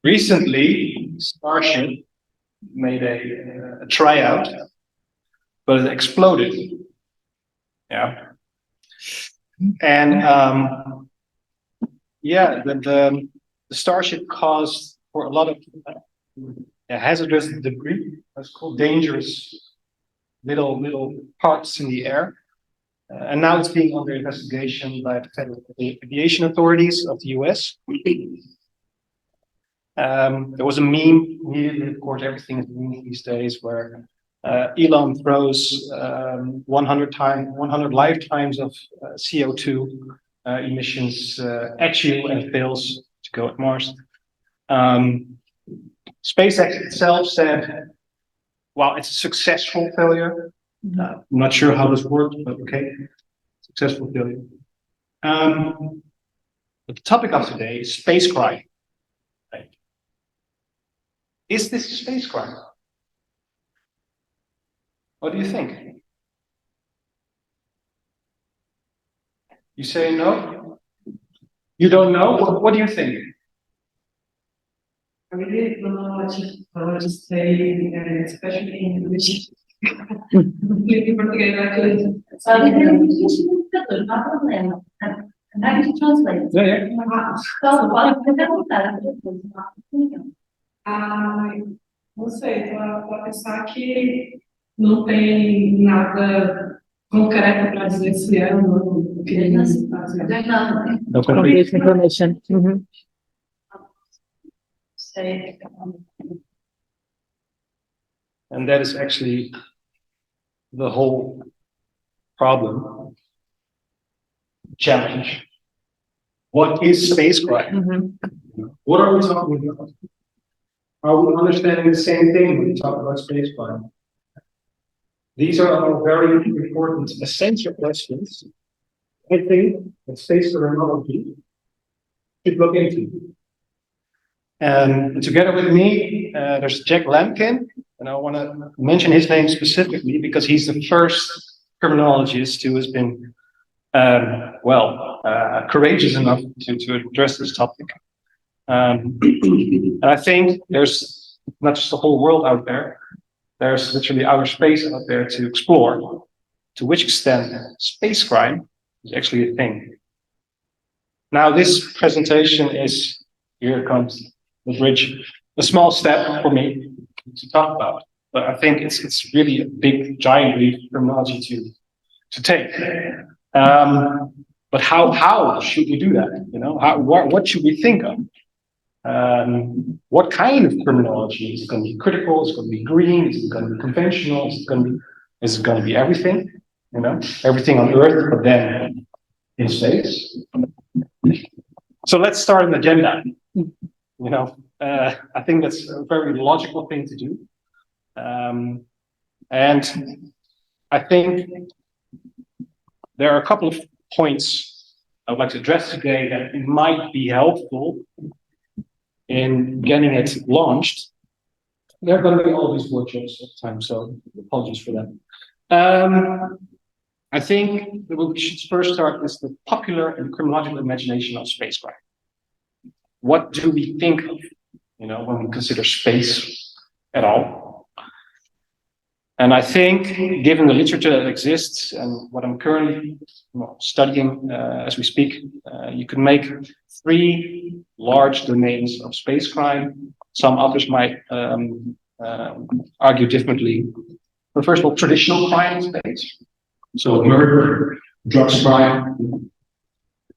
Recently, Starship made a tryout, but it exploded. Yeah. And the Starship caused for a lot of hazardous debris. That's called dangerous little parts in the air. And now it's being under investigation by the Federal Aviation Authorities of the US. There was a meme, of course, everything is meme these days, where Elon throws 100 lifetimes of CO2 emissions at you and fails to go at Mars. SpaceX itself said, well, it's a successful failure. I'm not sure how this worked, but okay, successful failure. But the topic of today is space crime. Right. Is this a space crime? What do you think? You say no? You don't know? What do you think? I really don't know what to say, and especially in English. Completely português, actually. Não há problema. I can translate. Yeah. Então, pode perguntar. Não sei, estou a pensar que não tem nada concreto para dizer se é ou não o que ele está fazendo. No concrete information. And that is actually the whole problem, challenge. What is space crime? What are we talking about? Are we understanding the same thing when we talk about space crime? These are all very important, essential questions I think that space criminology should look into. And together with me, there's Jack Lampkin, and I want to mention his name specifically because he's the first criminologist who has been, courageous enough to address this topic. And I think there's not just the whole world out there, there's literally outer space out there to explore to which extent space crime is actually a thing. Now, this presentation is, here comes the bridge, a small step for me to talk about, but I think it's really a big, giant leap for criminology to take. But how should we do that? You know, what should we think of? What kind of criminology? Is it going to be critical? Is it going to be green? Is it going to be conventional? Is it going to be everything? You know, everything on Earth, but then in space. So let's start an agenda. You know, I think that's a very logical thing to do. And I think there are a couple of points I would like to address today that might be helpful in getting it launched. There are going to be all these workshops all the time, so apologies for that. I think that we should first start with the popular and criminological imagination of space crime. What do we think of, you know, when we consider space at all? And I think, given the literature that exists and what I'm currently studying as we speak, you can make three large domains of space crime. Some others might argue differently. But first of all, traditional crime in space. So murder, drugs crime,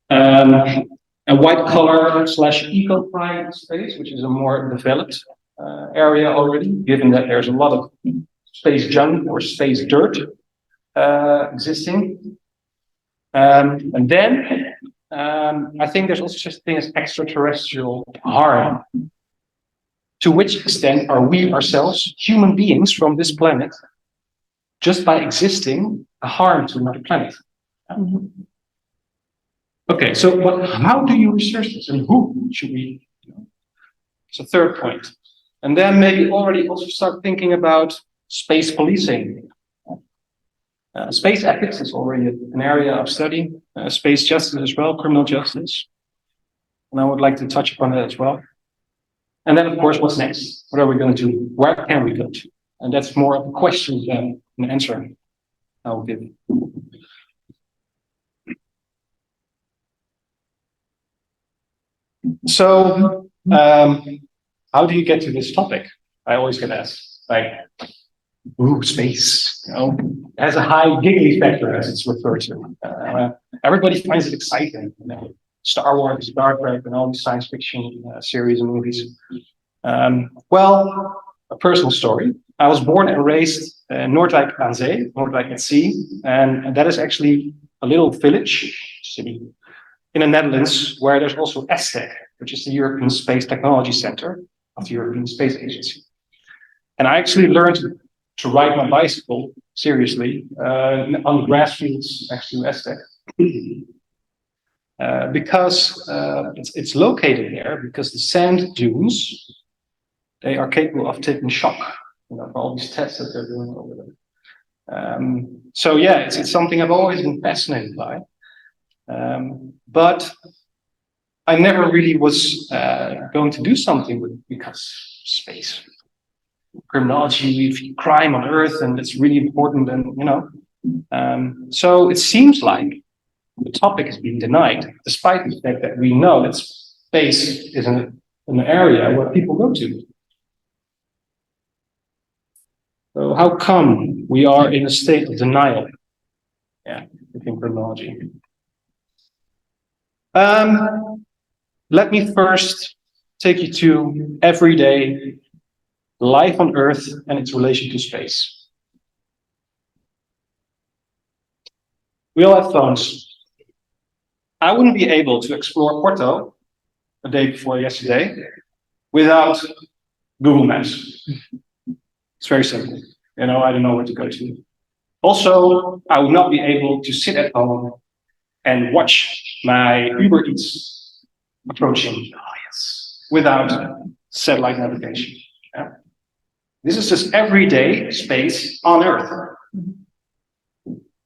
and white collar / eco crime space, which is a more developed area already, given that there's a lot of space junk or space dirt existing. And then I think there's also such a thing as extraterrestrial harm. To which extent are we ourselves, human beings from this planet, just by existing, a harm to another planet? Okay, so how do you research this, and who should we? It's a third point. And then maybe already also start thinking about space policing. Space ethics is already an area of study. Space justice as well, criminal justice. And I would like to touch upon that as well. And then, of course, what's next? What are we going to do? Where can we go to? And that's more of a question than an answer I'll give. So, how do you get to this topic? I always get asked, like, ooh, space, you know, it has a high giggly factor, as it's referred to. Everybody finds it exciting, you know, Star Wars, Star Trek, and all these science fiction series and movies. Well, a personal story. I was born and raised in Noordwijk aan Zee, Noordwijk at Sea, and that is actually a little village, city, in the Netherlands, where there's also ESTEC, which is the European Space Technology Center of the European Space Agency. And I actually learned to ride my bicycle seriously on the grass fields next to ESTEC. Because it's located there, because the sand dunes, they are capable of taking shock, you know, for all these tests that they're doing over there. So yeah, it's something I've always been fascinated by. But I never really was going to do something with, because space, criminology, crime on Earth, and it's really important, and you know. So it seems like the topic is being denied, despite the fact that we know that space is an area where people go to. So how come we are in a state of denial? Yeah, within criminology. Let me first take you to everyday life on Earth and its relation to space. We all have phones. I wouldn't be able to explore Porto a day before yesterday without Google Maps. It's very simple. You know, I don't know where to go to. Also, I would not be able to sit at home and watch my Uber Eats approaching without satellite navigation. Yeah? This is just everyday space on Earth.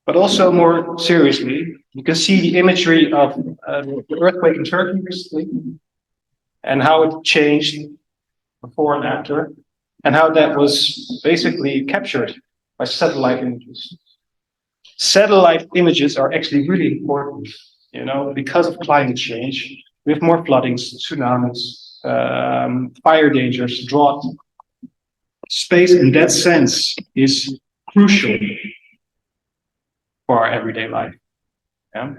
But also more seriously, you can see the imagery of the earthquake in Turkey recently and how it changed before and after, and how that was basically captured by satellite images. Satellite images are actually really important, you know, because of climate change. We have more floodings, tsunamis, fire dangers, drought. Space in that sense is crucial for our everyday life. Yeah.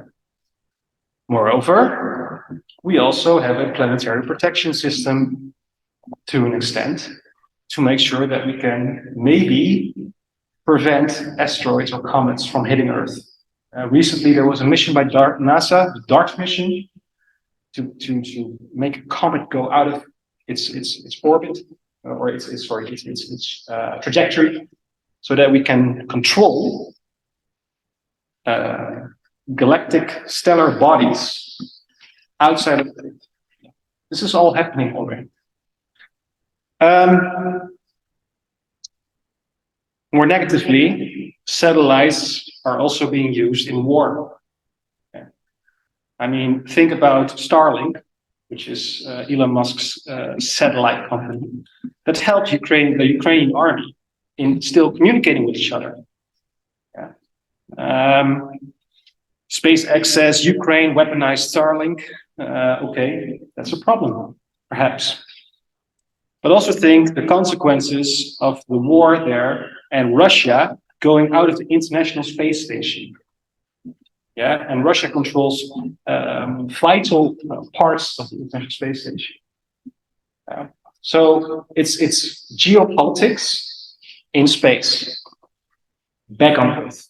Moreover, we also have a planetary protection system to an extent to make sure that we can maybe prevent asteroids or comets from hitting Earth. Recently, there was a mission by NASA, the DART mission, to make a comet go out of its orbit, or its trajectory, so that we can control galactic stellar bodies outside of Earth. This is all happening already. More negatively, satellites are also being used in war. I mean, think about Starlink, which is Elon Musk's satellite company, that helped the Ukrainian army in still communicating with each other. Yeah. Space access, Ukraine weaponized Starlink. Okay, that's a problem, perhaps. But also think the consequences of the war there and Russia going out of the International Space Station. Yeah, and Russia controls vital parts of the International Space Station. So it's geopolitics in space, back on Earth.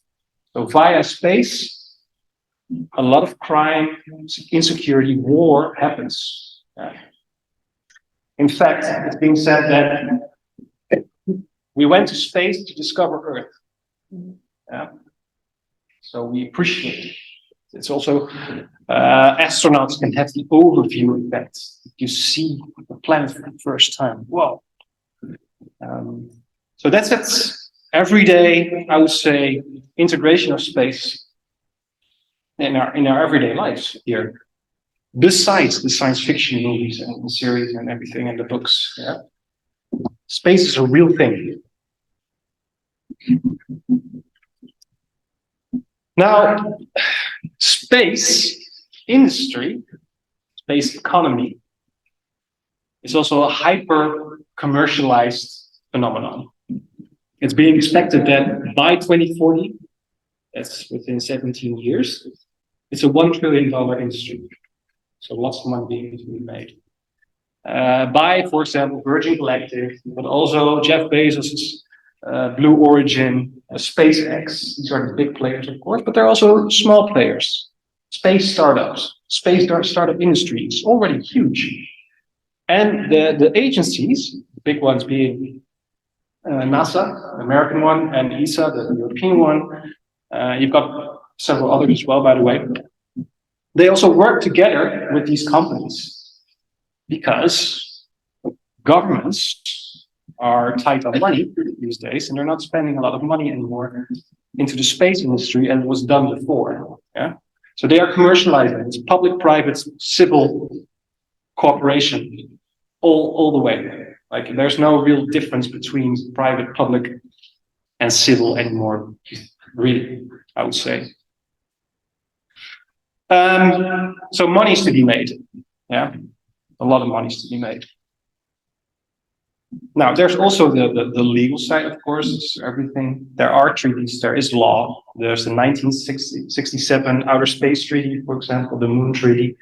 So via space, a lot of crime, insecurity, war happens. In fact, it's being said that we went to space to discover Earth. Yeah. So we appreciate it. It's also astronauts can have the overview effect. You see the planet for the first time. Whoa! So that's it. Every day, I would say, integration of space in our everyday lives here. besides the science fiction movies and the series and everything and the books. Yeah? Space is a real thing. Now, space industry, space economy, is also a hyper commercialized phenomenon. It's being expected that by 2040, that's within 17 years, it's a $1 trillion industry. So lots of money being to be made. By, for example, Virgin Galactic, but also Jeff Bezos' Blue Origin, SpaceX. These are the big players, of course, but there are also small players. Space startups, startup industry is already huge. And the agencies, the big ones being NASA, the American one, and ESA, the European one. You've got several others as well, by the way. They also work together with these companies because governments are tight on money these days, and they're not spending a lot of money anymore into the space industry as it was done before. Yeah, so they are commercializing. It's public-private civil cooperation all the way. Like there's no real difference between private, public, and civil anymore. Really, I would say. So money is to be made. Yeah, a lot of money is to be made. Now, there's also the legal side, of course. It's everything. There are treaties. There is law. There's the 1967 Outer Space Treaty, for example, the Moon Treaty,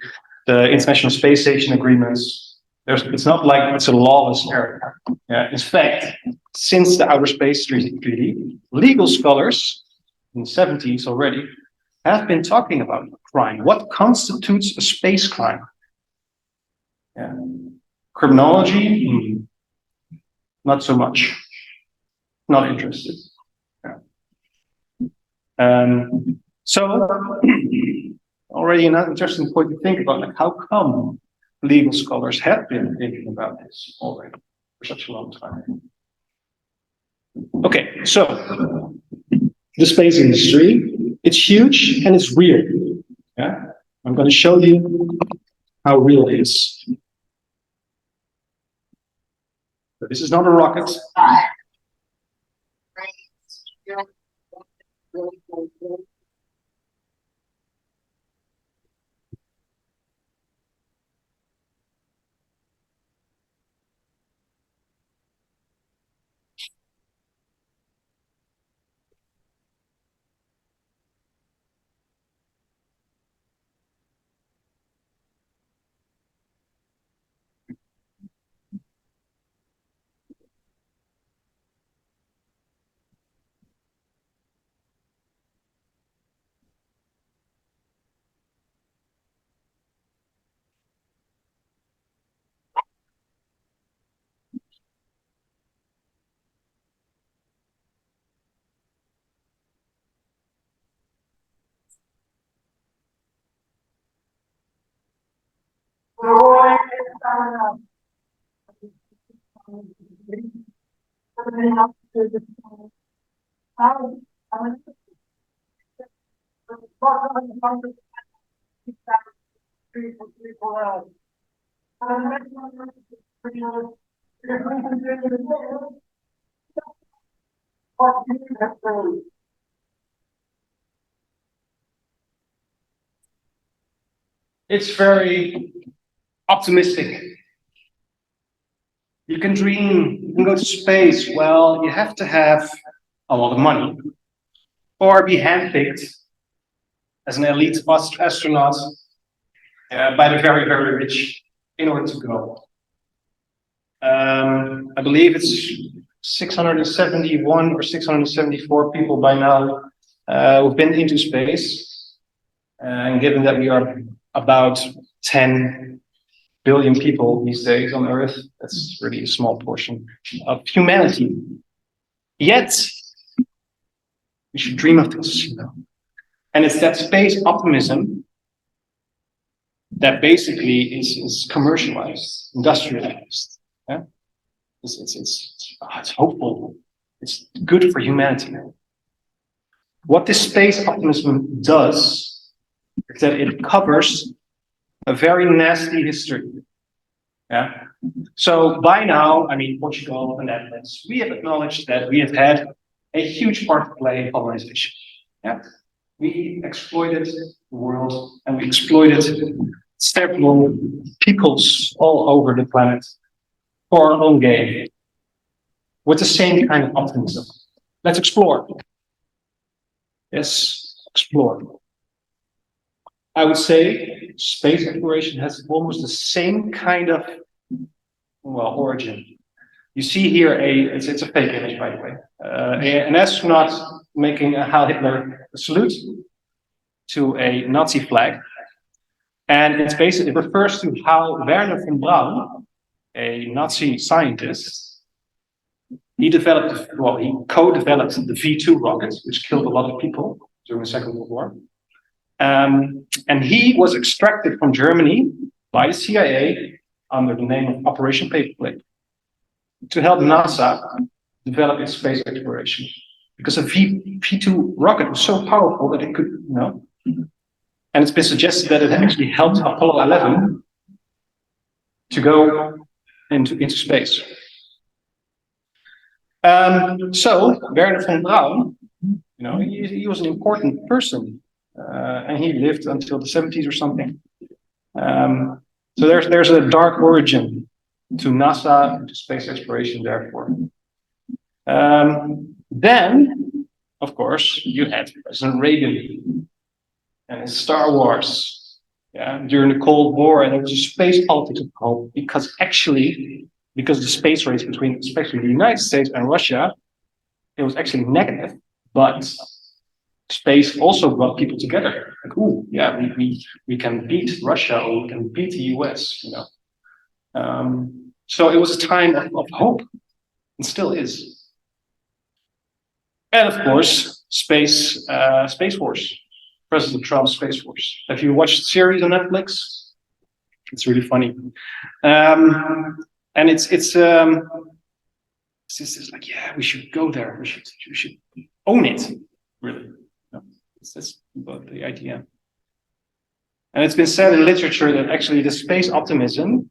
the International Space Station agreements. It's not like it's a lawless area. Yeah. In fact, since the Outer Space Treaty, legal scholars in the 70s already have been talking about crime. What constitutes a space crime? Yeah. Criminology, not so much. Not interested. Yeah. So, already an interesting point to think about, like how come legal scholars have been thinking about this already for such a long time. Okay, so the space industry, it's huge and it's real. Yeah, I'm going to show you how real it is. So this is not a rocket. It's very optimistic. You can dream, you can go to space. Well, you have to have a lot of money or be handpicked as an elite astronaut by the very, very rich in order to go. I believe it's 671 or 674 people by now who've been into space. And given that we are about 10 billion people these days on Earth, that's really a small portion of humanity. Yet, we should dream of this, you know. And it's that space optimism that basically is commercialized, industrialized. Yeah? It's hopeful. It's good for humanity. What this space optimism does is that it covers a very nasty history. Yeah. So by now, I mean, Portugal and Netherlands, we have acknowledged that we have had a huge part to play in colonization. Yeah. We exploited the world and we exploited several peoples all over the planet for our own gain with the same kind of optimism. Let's explore. Yes, explore. I would say space exploration has almost the same kind of, well, origin. You see here it's a fake image, by the way. An astronaut making a Heil Hitler salute to a Nazi flag. And it's basically, it refers to how Werner von Braun, a Nazi scientist, he co-developed the V2 rocket, which killed a lot of people during the Second World War. And he was extracted from Germany by the CIA under the name of Operation Paperclip to help NASA develop its space exploration. Because a V2 rocket was so powerful that it could, and it's been suggested that it actually helped Apollo 11 to go into space. So Werner von Braun, he was an important person, and he lived until the 70s or something. So there's a dark origin to NASA, to space exploration, therefore. Then, of course, you had President Reagan and Star Wars, during the Cold War, and there was a space politics of hope because the space race between especially the United States and Russia, it was actually negative, but space also brought people together. Like, we can beat Russia or we can beat the US, So it was a time of hope, and still is. And of course, Space Force. President Trump's Space Force. Have you watched the series on Netflix? It's really funny. And it's like, we should go there. We should own it, really. That's about the idea. And it's been said in literature that actually the space optimism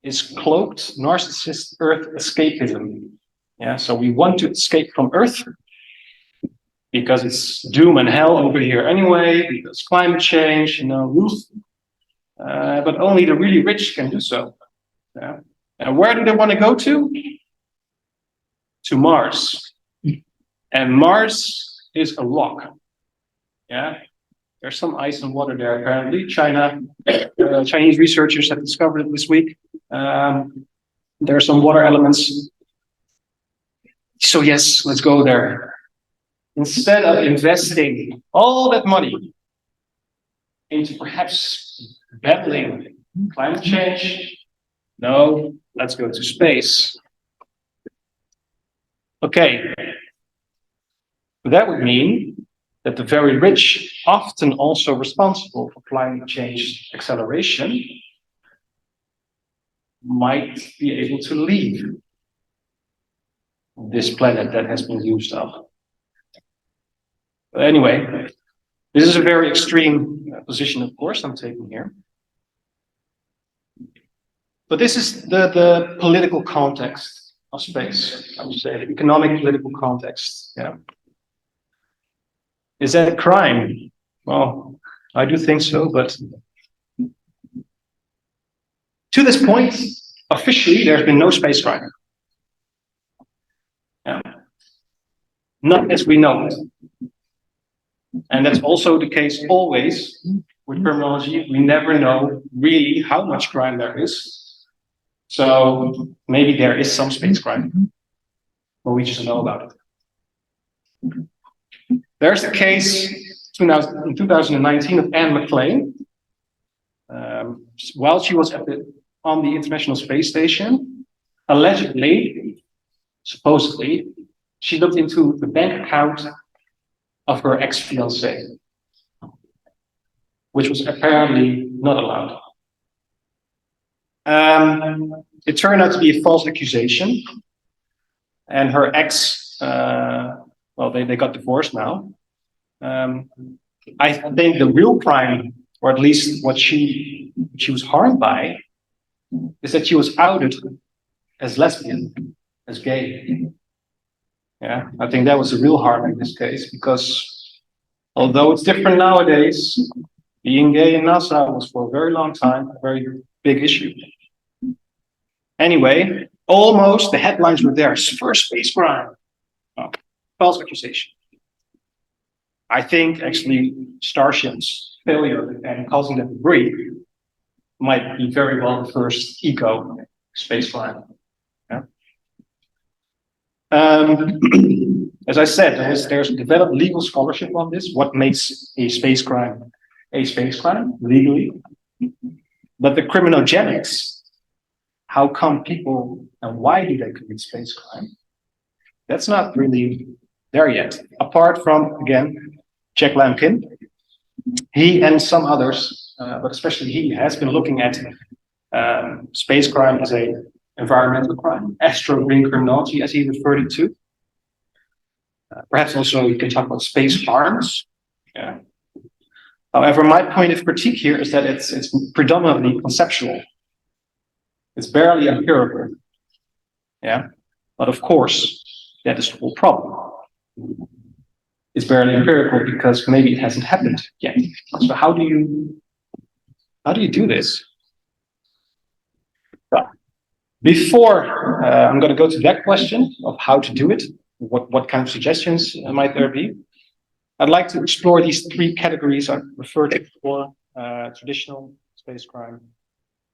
is cloaked narcissist Earth escapism. So we want to escape from Earth because it's doom and hell over here anyway, because climate change, but only the really rich can do so. And where do they want to go to? To Mars. And Mars is a rock. There's some ice and water there apparently. Chinese researchers have discovered it this week. There are some water elements. So yes, let's go there. Instead of investing all that money into perhaps battling climate change, no, let's go to space. Okay. That would mean that the very rich, often also responsible for climate change acceleration, might be able to leave this planet that has been used up. But anyway, this is a very extreme position, of course, I'm taking here. But this is the political context of space, I would say, the economic political context. Is that a crime? Well, I do think so, but to this point, officially, there's been no space crime. Not as we know it. And that's also the case always with criminology. We never know really how much crime there is. So maybe there is some space crime, but we just don't know about it. There's the case in 2019 of Anne McClain. While she was on the International Space Station, allegedly, supposedly, she looked into the bank account of her ex-fiancé, which was apparently not allowed. It turned out to be a false accusation, and her ex, they got divorced now. I think the real crime or at least what she was harmed by, is that she was outed as lesbian, as gay. Yeah, I think that was the real harm in this case, because although it's different nowadays, being gay in Nassau was for a very long time a very big issue. Anyway, almost the headlines were there. First space crime. Oh, false accusation. I think actually Starship's failure and causing them debris might be very well the first eco space crime. Yeah. As I said, there's developed legal scholarship on this. What makes a space crime legally? But the criminogenics, how come people and why do they commit space crime? That's not really there yet. Apart from, again, Jack Lampkin, he and some others, but especially he, has been looking at space crime as a environmental crime, astro-green criminology, as he referred it to. Perhaps also you can talk about space harms. Yeah. However, my point of critique here is that it's predominantly conceptual. It's barely empirical. Yeah, but of course, that is the whole problem. It's barely empirical because maybe it hasn't happened yet. So how do you do this? Well, before I'm going to go to that question of how to do it, what kind of suggestions might there be? I'd like to explore these three categories I referred to before: traditional space crime,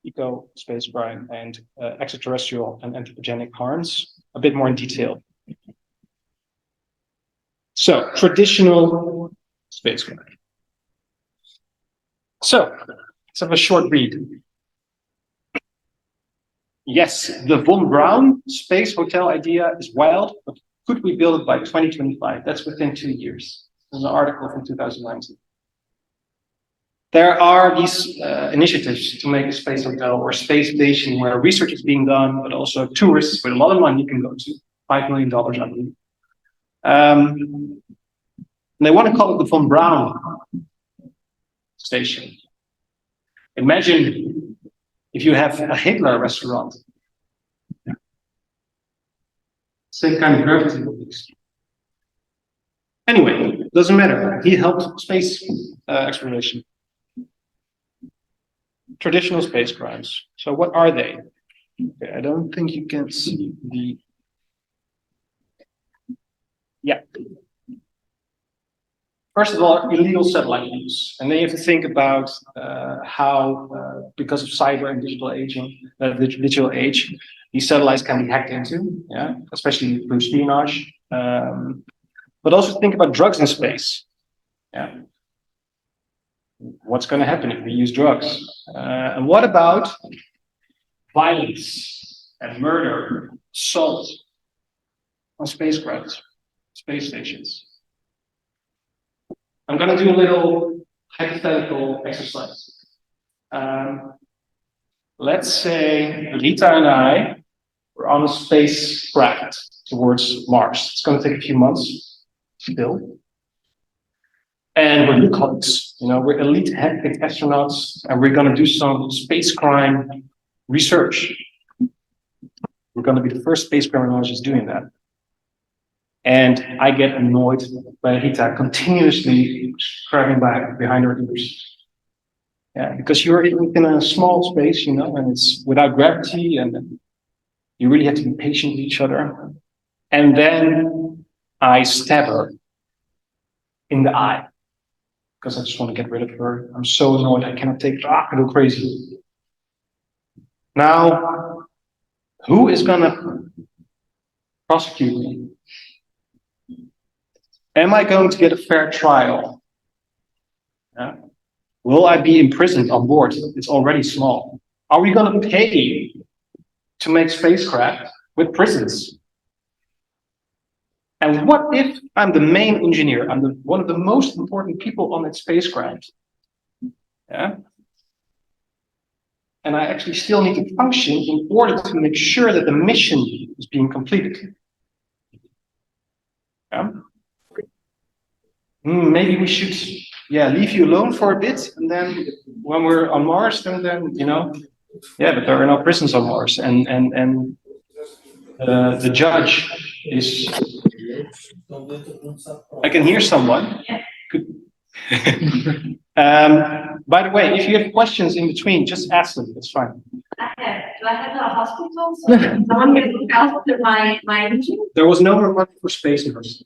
eco space crime, and extraterrestrial and anthropogenic harms a bit more in detail. So, traditional space crime. So, let's have a short read. Yes, the Von Braun space hotel idea is wild, but could we build it by 2025? That's within 2 years. There's an article from 2019. There are these initiatives to make a space hotel or space station where research is being done, but also tourists with a lot of money can go to, $5 million, I believe. They want to call it the Von Braun station. Imagine if you have a Hitler restaurant. Same kind of gravity at least. Anyway, doesn't matter. He helped space exploration. Traditional space crimes. So what are they? Okay, I don't think you can see the... Yeah. First of all, illegal satellite use. And then you have to think about how, because of cyber and digital age, these satellites can be hacked into, yeah, especially through espionage. But also think about drugs in space. Yeah. What's going to happen if we use drugs? And what about violence and murder, assault on spacecraft, space stations? I'm going to do a little hypothetical exercise. Let's say Rita and I were on a spacecraft towards Mars. It's going to take a few months still. And we're good colleagues. You know, we're elite hectic astronauts, and we're going to do some space crime research. We're going to be the first space criminologists doing that. And I get annoyed by Rita continuously scrubbing back behind her ears. Yeah, because you're within a small space, you know, and it's without gravity, and you really have to be patient with each other. And then I stab her in the eye because I just want to get rid of her. I'm so annoyed, I cannot take it. I go crazy. Now, who is gonna prosecute me? Am I going to get a fair trial? Yeah. Will I be imprisoned on board? It's already small. Are we going to pay to make spacecraft with prisons? And what if I'm the main engineer? I'm one of the most important people on that spacecraft. Yeah. And I actually still need to function in order to make sure that the mission is being completed. Yeah. Maybe we should yeah, leave you alone for a bit, and then when we're on Mars, then you know, yeah, but there are no prisons on Mars, and the judge is. I can hear someone. By the way, if you have questions in between, just ask them. It's fine. I have. Do I have a hospital? So someone can look after my imaging? There was no one for space nurse.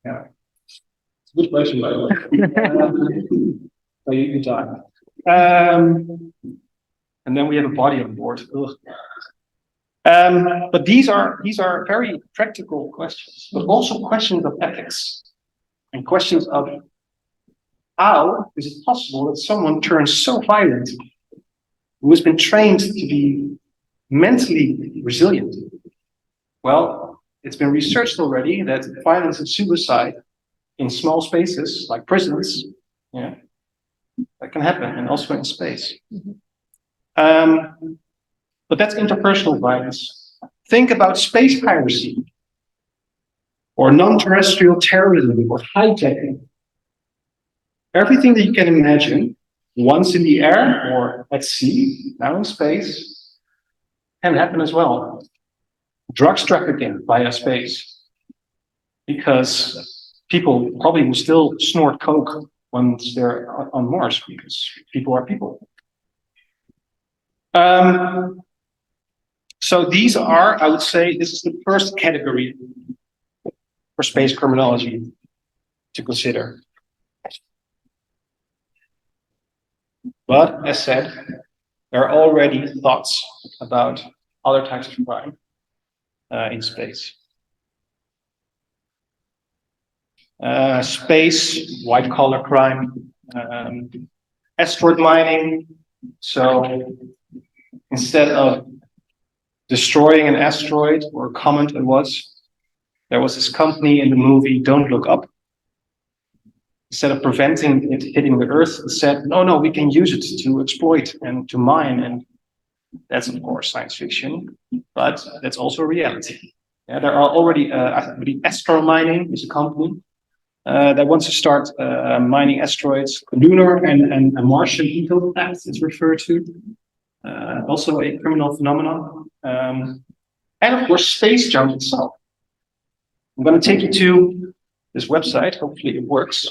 Yeah. Good question, by the way. So you die. And then we have a body on board. But these are very practical questions, but also questions of ethics and questions of how is it possible that someone turns so violent, who has been trained to be mentally resilient? Well, it's been researched already that violence and suicide in small spaces like prisons, yeah, that can happen, and also in space. But that's interpersonal violence. Think about space piracy, or non-terrestrial terrorism, or hijacking. Everything that you can imagine, once in the air or at sea, now in space, can happen as well. Drugs trafficking via space, because people probably will still snort coke once they're on Mars, because people are people. So these are, I would say, this is the first category for space criminology to consider. But as said, there are already thoughts about other types of crime in space. Space, white-collar crime, asteroid mining. So instead of destroying an asteroid or a comet, there was this company in the movie Don't Look Up. Instead of preventing it hitting the Earth, it said, no, we can use it to exploit and to mine. And that's, of course, science fiction, but that's also reality. Yeah, there are already, I believe Astro Mining is a company that wants to start mining asteroids, lunar and Martian eclipse it's referred to. Also a criminal phenomenon. And of course, space junk itself. I'm going to take you to this website. Hopefully it works.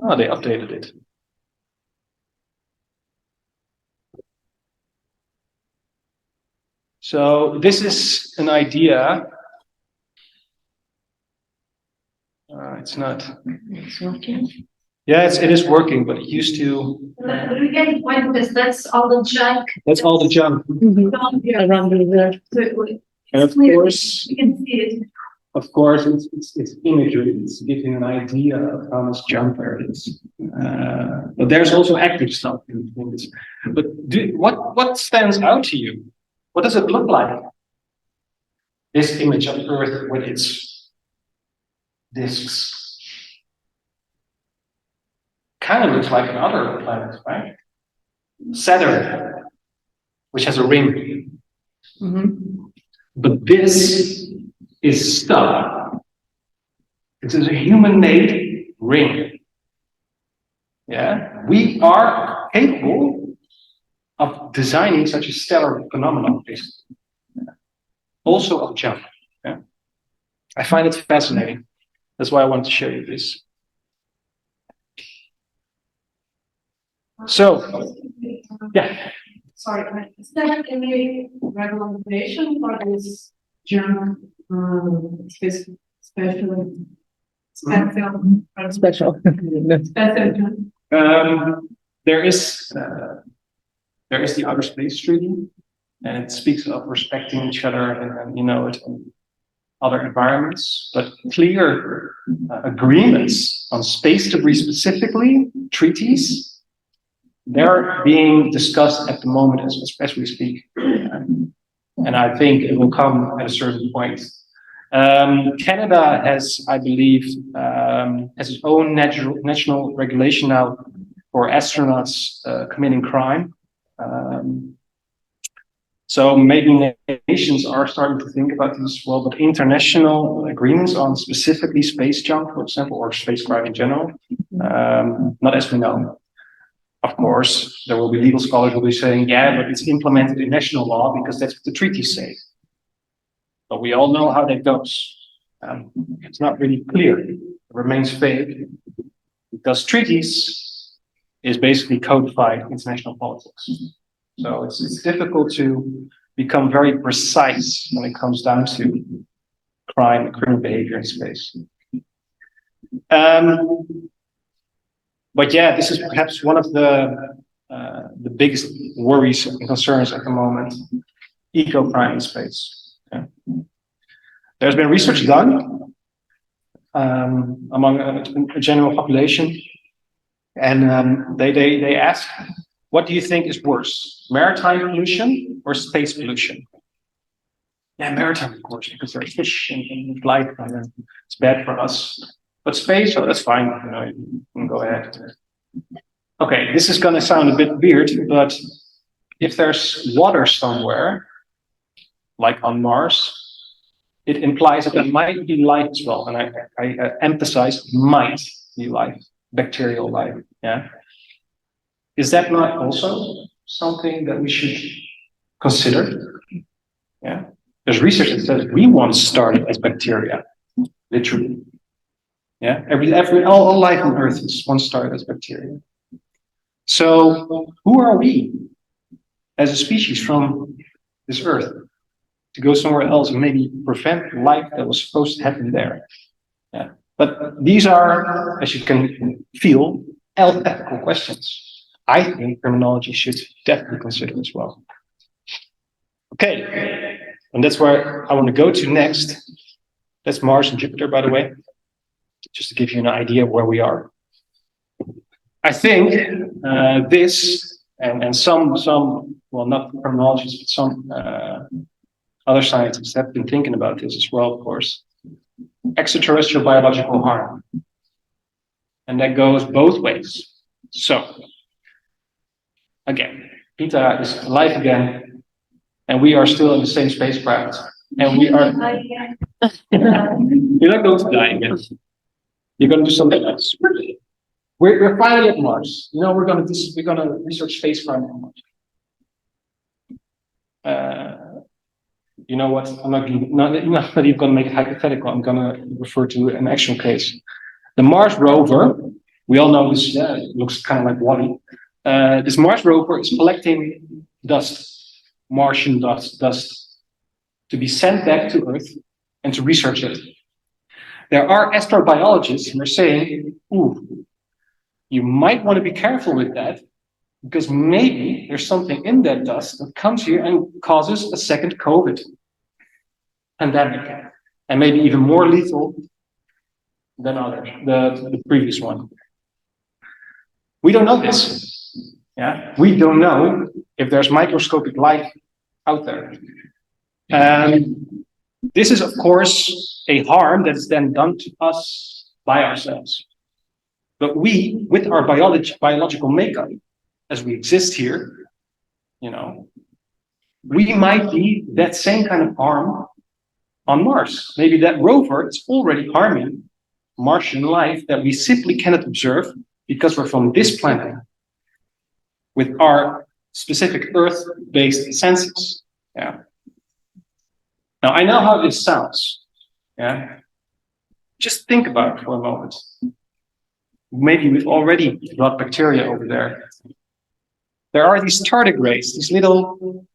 Oh, they updated it. So this is an idea. It's not. It's working. Yeah, it is working, but it used to. But we get the point because that's all the junk. That's all the junk. Around the Earth. And of course, you can see it. Of course, it's imagery. It's giving an idea of how much junk there is. But there's also active stuff in this. But what stands out to you? What does it look like? This image of Earth with its disks. Kind of looks like another planet, right? Saturn, which has a ring. Mm-hmm. But this is stuff. It is a human-made ring. Yeah, we are capable of designing such a stellar phenomenon, basically. Also of junk. Yeah? I find it fascinating. That's why I want to show you this. So, yeah. Sorry, is there any regulation for this junk special? There is the Outer Space Treaty, and it speaks of respecting each other and in other environments. But clear agreements on space debris specifically, treaties, they're being discussed at the moment as we speak. And I think it will come at a certain point. Canada has, I believe, has its own national regulation now for astronauts committing crime. So maybe nations are starting to think about this as well, but international agreements on specifically space junk, for example, or space crime in general, not as we know. Of course, there will be legal scholars who will be saying, yeah, but it's implemented in national law because that's what the treaties say. But we all know how that goes. It's not really clear. It remains vague because treaties is basically codified international politics. So it's difficult to become very precise when it comes down to crime and criminal behavior in space. But yeah, this is perhaps one of the biggest worries and concerns at the moment: eco-crime in space. Yeah. There's been research done among a general population, and they ask, what do you think is worse, maritime pollution or space pollution? Yeah, maritime, of course, because there's fish and life, and it's bad for us. But space, oh, that's fine. You know, you can go ahead. Okay, this is going to sound a bit weird, but if there's water somewhere, like on Mars, it implies that there might be life as well. And I emphasize might be life, bacterial life. Yeah. Is that not also something that we should consider? Yeah. There's research that says we once started as bacteria, literally. Yeah. All life on Earth is once started as bacteria. So who are we as a species from this Earth to go somewhere else and maybe prevent life that was supposed to happen there? Yeah. But these are, as you can feel, ethical questions. I think criminology should definitely consider as well. Okay, and that's where I want to go to next. That's Mars and Jupiter, by the way, just to give you an idea of where we are. I think this and some, well, not criminologists, but some other scientists have been thinking about this as well, of course. Extraterrestrial biological harm. And that goes both ways. So, again, Peter is alive again, and we are still in the same spacecraft. And we are. You're not going to die again. You're going to do something else. We're finally at Mars. You know, we're going to research space crime on Mars. You know what? I'm not even going to make it hypothetical. I'm going to refer to an actual case. The Mars rover. We all know this. Yeah, it looks kind of like Wally. This Mars rover is collecting dust, Martian dust, to be sent back to Earth and to research it. There are astrobiologists who are saying, ooh, you might want to be careful with that, because maybe there's something in that dust that comes here and causes a second COVID pandemic, and maybe even more lethal than others, the previous one. We don't know this. Yeah, we don't know if there's microscopic life out there. This is, of course, a harm that is then done to us by ourselves. But we, with our biological makeup, as we exist here, you know, we might be that same kind of harm on Mars. Maybe that rover is already harming Martian life that we simply cannot observe because we're from this planet with our specific Earth-based senses. Yeah. Now, I know how this sounds. Yeah. Just think about it for a moment. Maybe we've already got bacteria over there. There are these tardigrades, these little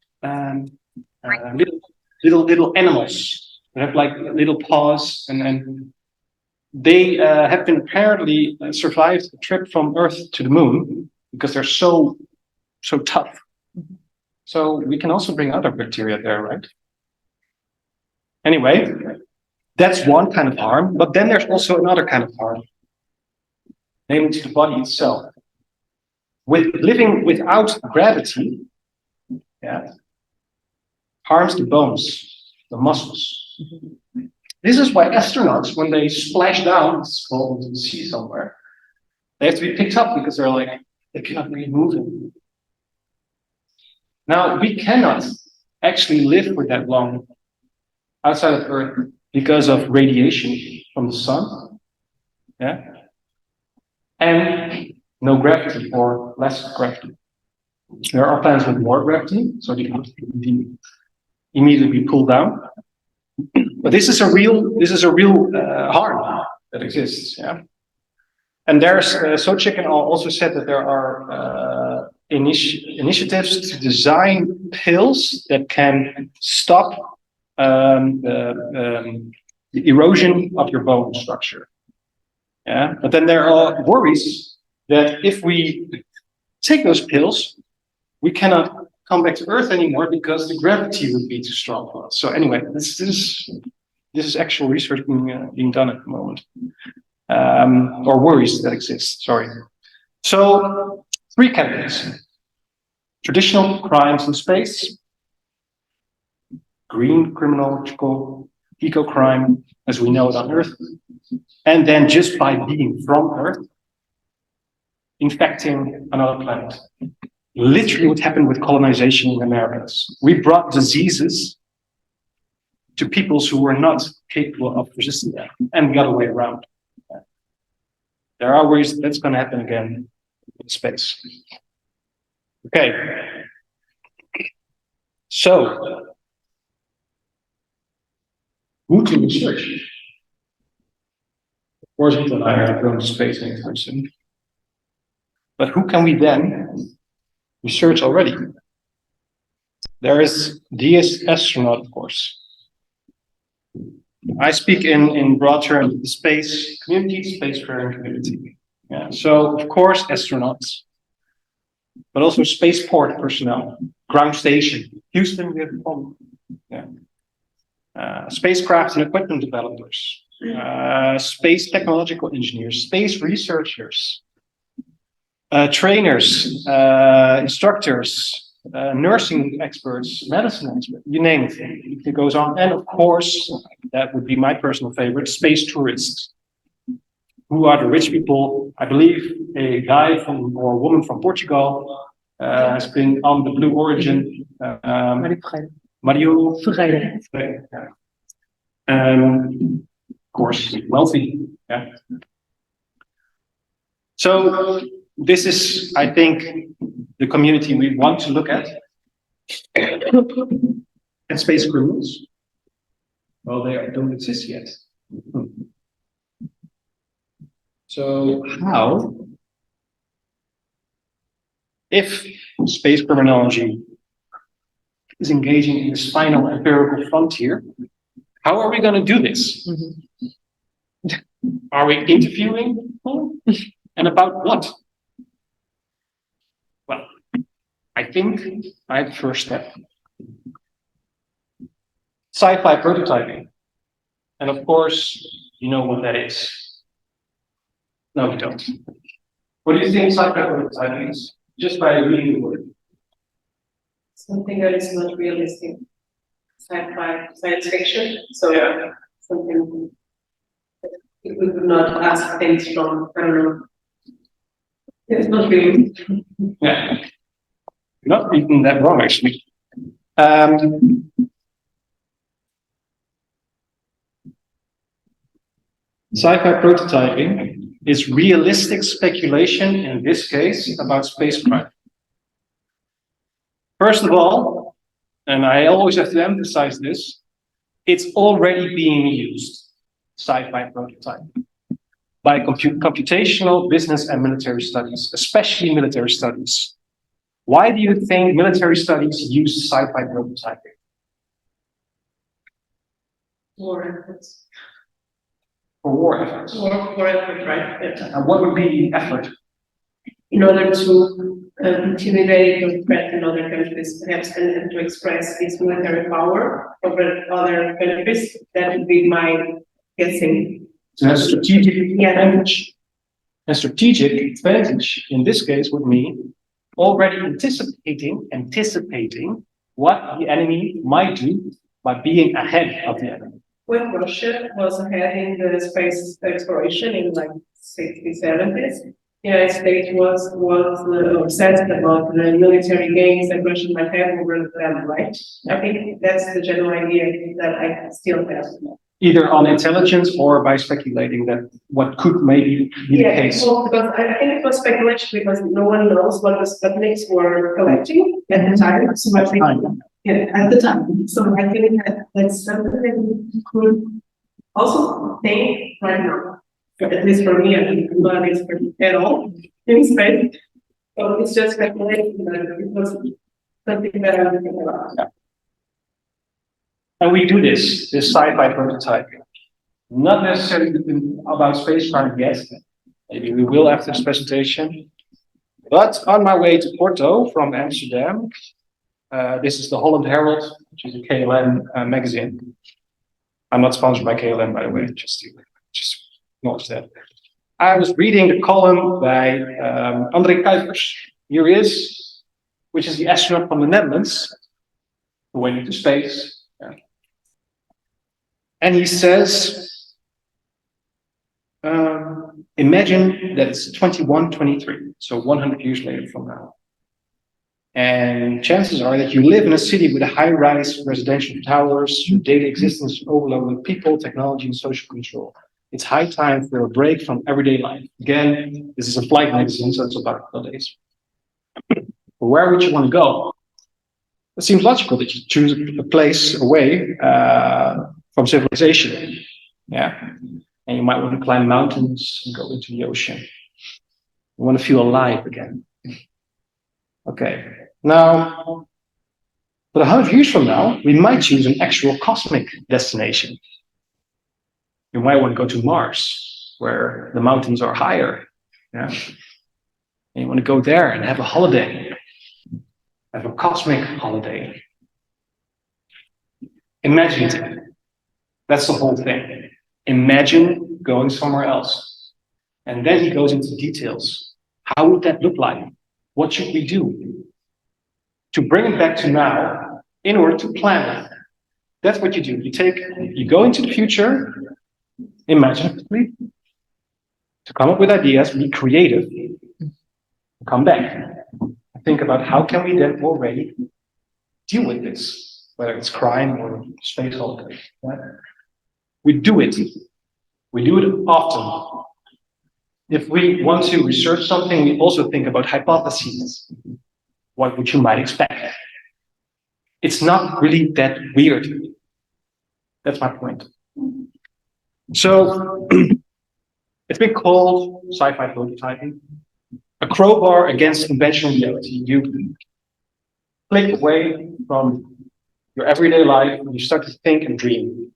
animals that have like little paws, and they have been apparently survived a trip from Earth to the moon because they're so tough. So we can also bring other bacteria there, right? Anyway, that's one kind of harm, but then there's also another kind of harm, namely to the body itself. With living without gravity, yeah, harms the bones, the muscles. This is why astronauts, when they splash down into the sea somewhere, they have to be picked up because they're like, they cannot really move it. Now, we cannot, actually live for that long outside of Earth because of radiation from the sun, yeah, and no gravity or less gravity. There are planets with more gravity, so they can immediately be pulled down. But this is a real harm that exists, yeah. And there's Sochik and also said that there are initiatives to design pills that can stop the erosion of your bone structure. Yeah, but then there are worries that if we take those pills, we cannot come back to Earth anymore because the gravity would be too strong for us. So anyway, this is actual research being done at the moment, or worries that exist. Sorry. So 3 categories: traditional crimes in space, green criminological eco-crime as we know it on Earth, and then just by being from Earth, infecting another planet. Literally what happened with colonization in the Americas. We brought diseases to peoples who were not capable of resisting them and got away around. There are ways that's going to happen again in space. Okay. So, who to research? Of course, Vito and I are going to space anytime soon. But who can we then research already? There is the astronaut, of course. I speak in broad terms of the space community, spacefaring community. Yeah. So, of course, astronauts, but also spaceport personnel, ground station. Houston, we have a problem. Yeah. Spacecraft and equipment developers, space technological engineers, space researchers, trainers, instructors, nursing experts, medicine experts, you name it. It goes on. And of course, that would be my personal favorite, space tourists. Who are the rich people? I believe a guy from or a woman from Portugal has been on the Blue Origin. Mario Vrije. Of course, wealthy. Yeah. So this is, I think, the community we want to look at. And space criminals. Well, they don't exist yet. So how, if space criminology is engaging in this final empirical frontier, how are we going to do this? Are we interviewing people? And about what? Well, I think I have the first step. Sci-fi prototyping. And of course, you know what that is. No, you don't. What do you think sci-fi prototyping is? Just by reading the word. Something that is not realistic. Sci-fi, science fiction. So yeah. Something that we would not ask things from, I don't know. It's not really. Yeah. You're not reading that wrong, actually. Sci-fi prototyping is realistic speculation, in this case, about spacecraft. First of all, and I always have to emphasize this, it's already being used, sci-fi prototyping, by computational business and military studies, especially military studies. Why do you think military studies use sci-fi prototyping? War efforts. For war efforts. War effort, right? Yeah. And what would be the effort? In order to intimidate or threaten other countries, perhaps, and to express its military power over other countries, that would be my guessing. So that's strategic advantage. And strategic advantage in this case would mean already anticipating what the enemy might do by being ahead of the enemy. When Russia was ahead in the space exploration in like 60s, 70s, United States was obsessed about the military gains that Russia might have over them, right? I think that's the general idea that I still have. Either on intelligence or by speculating that what could maybe be the case. Well, because I think it was speculation because no one knows what the Sputniks were collecting at the time. So I think, at the time. So I think that's something that we could also think right now. At least for me, I'm not an expert at all in space. So it's just speculation that it was something that I'm thinking about. Yeah. And we do this sci-fi prototyping. Not necessarily about space crime yet. Maybe we will after this presentation. But on my way to Porto from Amsterdam, this is the Holland Herald, which is a KLM magazine. I'm not sponsored by KLM, by the way, just acknowledge that. I was reading the column by André Kuipers. Here he is, which is the astronaut from the Netherlands who went into space. Yeah. And he says, imagine that it's 2123, so 100 years later from now. And chances are that you live in a city with high-rise residential towers, your daily existence is overloaded with people, technology, and social control. It's high time for a break from everyday life. Again, this is a flight magazine, so it's about holidays. Where would you want to go? It seems logical that you choose a place away from civilization. Yeah. And you might want to climb mountains and go into the ocean. You want to feel alive again. Okay. Now, but 100 years from now, we might choose an actual cosmic destination. You might want to go to Mars, where the mountains are higher. Yeah. And you want to go there and have a holiday. Have a cosmic holiday. Imaginative. That's the whole thing. Imagine going somewhere else. And then he goes into details. How would that look like? What should we do to bring it back to now in order to plan it? That's what you do. You go into the future, imaginatively, to come up with ideas, be creative, come back. Think about how can we then already deal with this, whether it's crime or space holiday. Right? We do it. We do it often. If we want to research something, we also think about hypotheses. What would you might expect? It's not really that weird. That's my point. So it's been called sci-fi prototyping. A crowbar against conventional reality. You click away from your everyday life and you start to think and dream.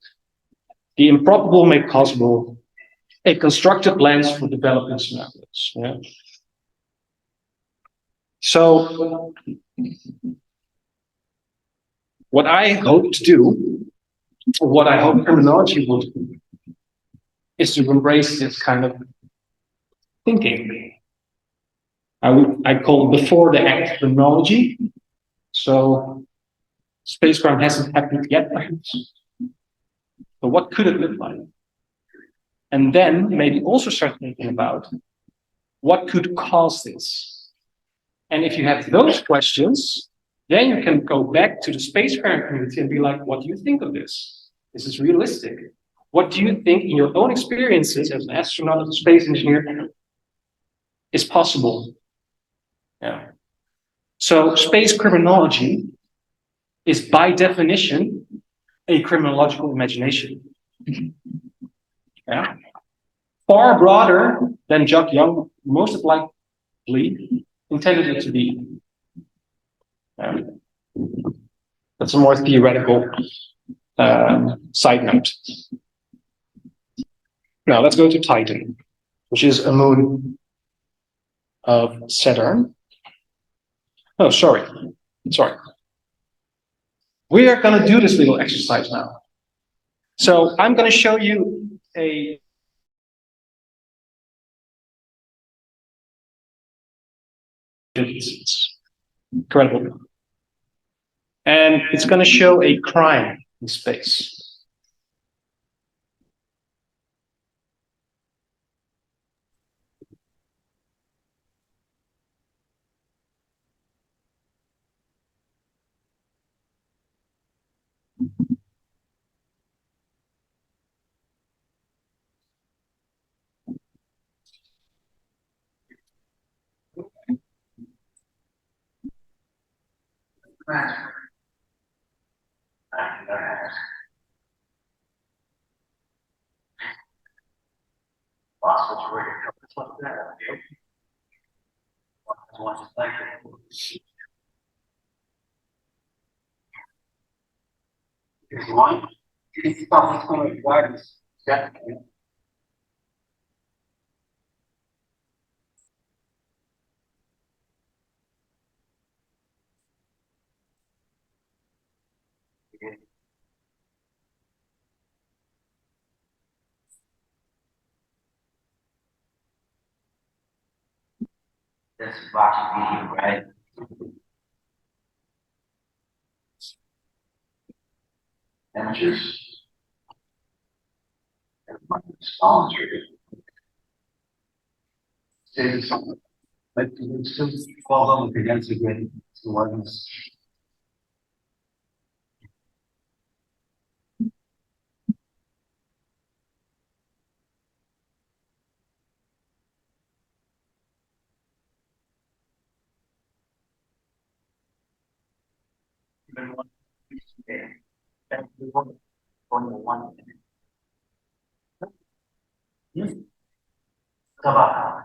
The improbable made possible, a constructed lens for developing scenarios. Yeah. So, what I hope to do, or what I hope criminology will do, is to embrace this kind of thinking. I call it before the act criminology. So, space crime hasn't happened yet, perhaps. But what could it look like? And then maybe also start thinking about what could cause this. And if you have those questions, then you can go back to the spacefaring community and be like, what do you think of this? This is realistic. What do you think in your own experiences as an astronaut, as a space engineer, is possible? Yeah. So space criminology is by definition a criminological imagination. Yeah. Far broader than Jack Young most likely intended it to be. That's a more theoretical side note. Now let's go to Titan, which is a moon of Saturn. Oh, sorry. We are going to do this little exercise now. So I'm going to show you a incredible. And it's going to show a crime in space. transfer. And, lots of great companies like that. Okay. I want to thank you. Here's one. It's probably going to guide us. Definitely. That's watching video, right? Images. Sponsored. Say something. But you still follow with the against again. So what is one. Yes. Come on.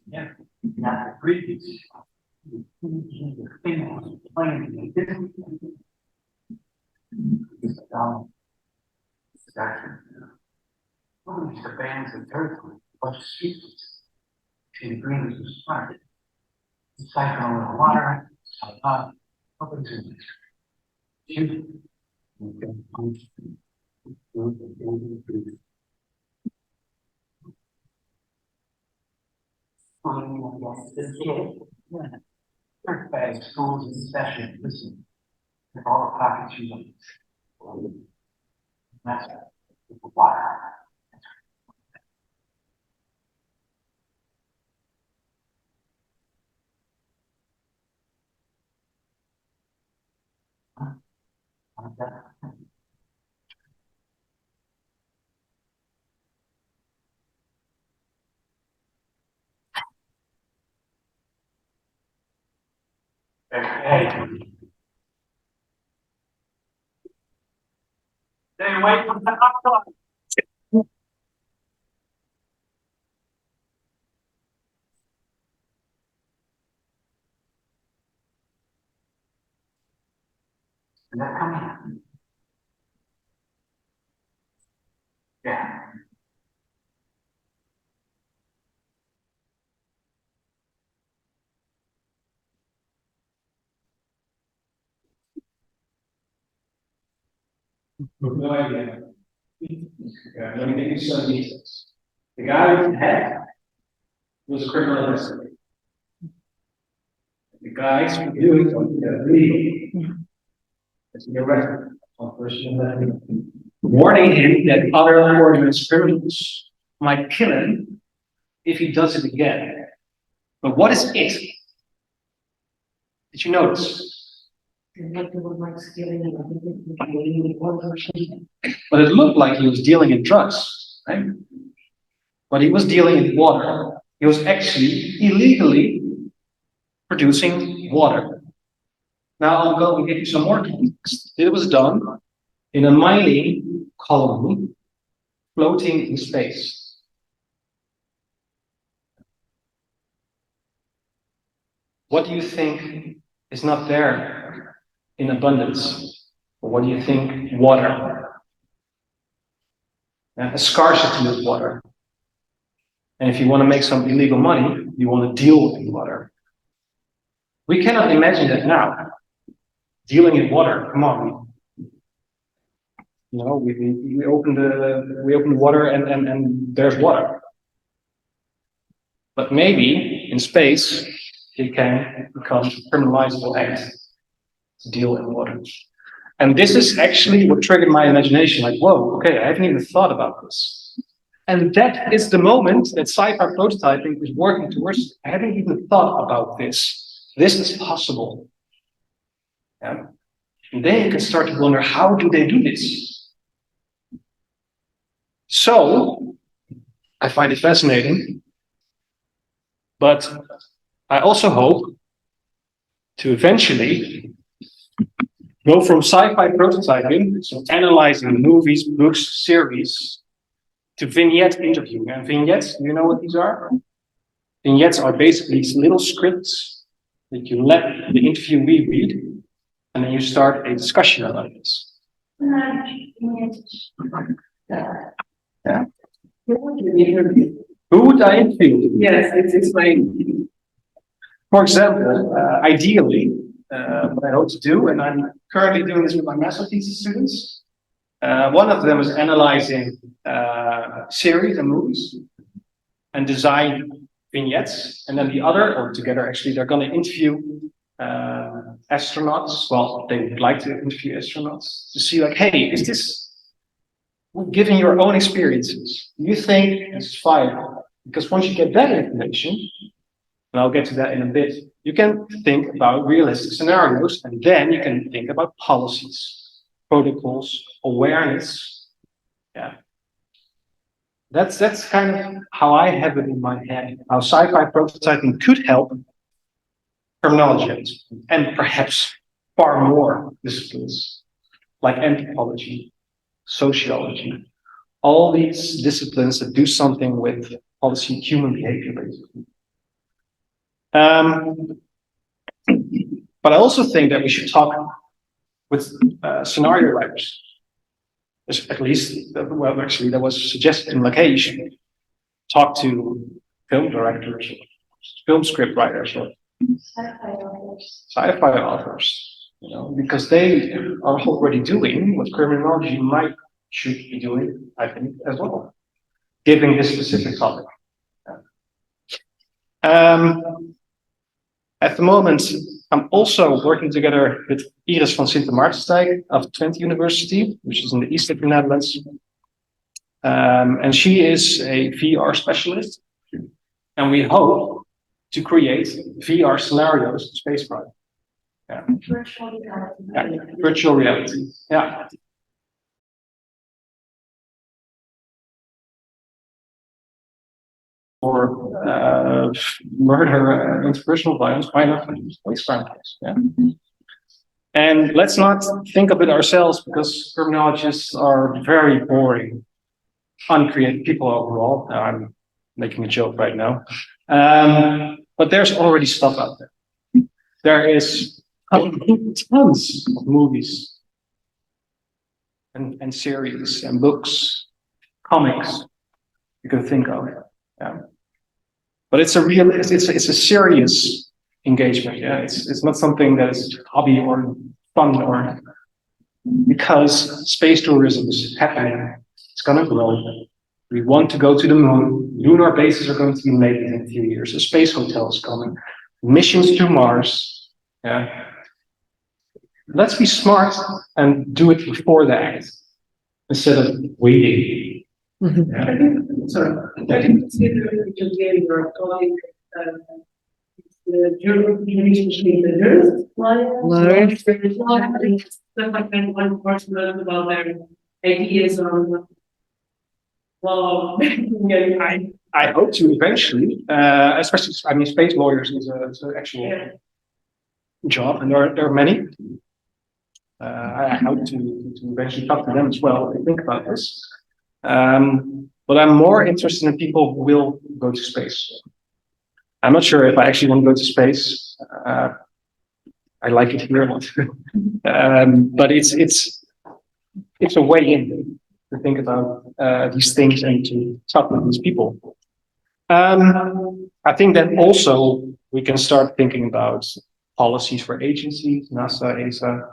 Yeah, not the previous. The bands and territory, a bunch of species. See, the green is the smart. The cycle of the water, open to this. First bag schools in session, listen. If all the pockets you want. That's water. Hey. Stay away from the outside. Is that coming? Yeah. No idea. Let me give you some details. The guy with the head was a criminal investigator. The guys who do it on legal. It's arrested on personal level. Warning him that other organized criminals might kill him if he does it again. But what is it? Did you notice? But it looked like he was dealing in drugs, right? But he was dealing in water. He was actually illegally producing water. Now I'm going to give you some more context. It was done in a mining colony floating in space. What do you think is not there in abundance? Or what do you think? Water. A scarcity of water. And if you want to make some illegal money, you want to deal with water. We cannot imagine that now. Dealing in water, come on. You know, we open the water and there's water. But maybe in space it can become a criminalizable act to deal in water. And this is actually what triggered my imagination, like, whoa, okay, I haven't even thought about this. And that is the moment that sci-fi prototyping is working towards. I haven't even thought about this. This is possible. Yeah. And then you can start to wonder, how do they do this? So, I find it fascinating, but I also hope to eventually go from sci-fi prototyping, so analyzing movies, books, series, to vignette interviewing. And vignettes, do you know what these are? Vignettes are basically these little scripts that you let the interviewee read, and then you start a discussion about this. Yeah. Who would I interview? Yes, it's my. For example, ideally, what I hope to do, and I'm currently doing this with my master thesis students. One of them is analyzing series and movies and design vignettes, and then the other, or together actually, they're going to interview astronauts. Well, they would like to interview astronauts to see, like, hey, is this, given your own experiences, do you think this is viable? Because once you get that information, and I'll get to that in a bit, you can think about realistic scenarios, and then you can think about policies, protocols, awareness. Yeah. That's kind of how I have it in my head, how sci-fi prototyping could help criminology and perhaps far more disciplines like anthropology, sociology, all these disciplines that do something with policy, human behavior, basically. But I also think that we should talk with scenario writers. At least, well, actually, that was suggested, like, hey, you should talk to film directors, or film script writers, or sci-fi authors, you know, because they are already doing what criminology should be doing, I think, as well, given this specific topic. At the moment, I'm also working together with Iris van Sinte Maartensdijk of Twente University, which is in the east of the Netherlands. And she is a VR specialist. And we hope to create VR scenarios in spaceflight. Yeah. Virtual reality. Yeah, virtual reality. Yeah. Or murder, interpersonal violence, why not waste crime case? Yeah. And let's not think of it ourselves, because criminologists are very boring, uncreative people overall. I'm making a joke right now. But there's already stuff out there. There is tons of movies and series and books, comics you can think of. Yeah. But it's a serious engagement. Yeah, it's not something that is hobby or fun, or because space tourism is happening. It's going to grow. We want to go to the moon. Lunar bases are going to be made in a few years. A space hotel is coming. Missions to Mars. Yeah. Let's be smart and do it before the act instead of waiting. Mm-hmm. Yeah. I think considering again your colleague, the relationship between the journalists, stuff like that, one person about their ideas on. Well, yeah, I hope to eventually, especially, I mean, space lawyers is an actual job, and there are many. I hope to eventually talk to them as well and think about this. But I'm more interested in people who will go to space. I'm not sure if I actually want to go to space. I like it here a lot. But it's a way in to think about these things and to talk with these people. I think that also we can start thinking about policies for agencies, NASA, ESA.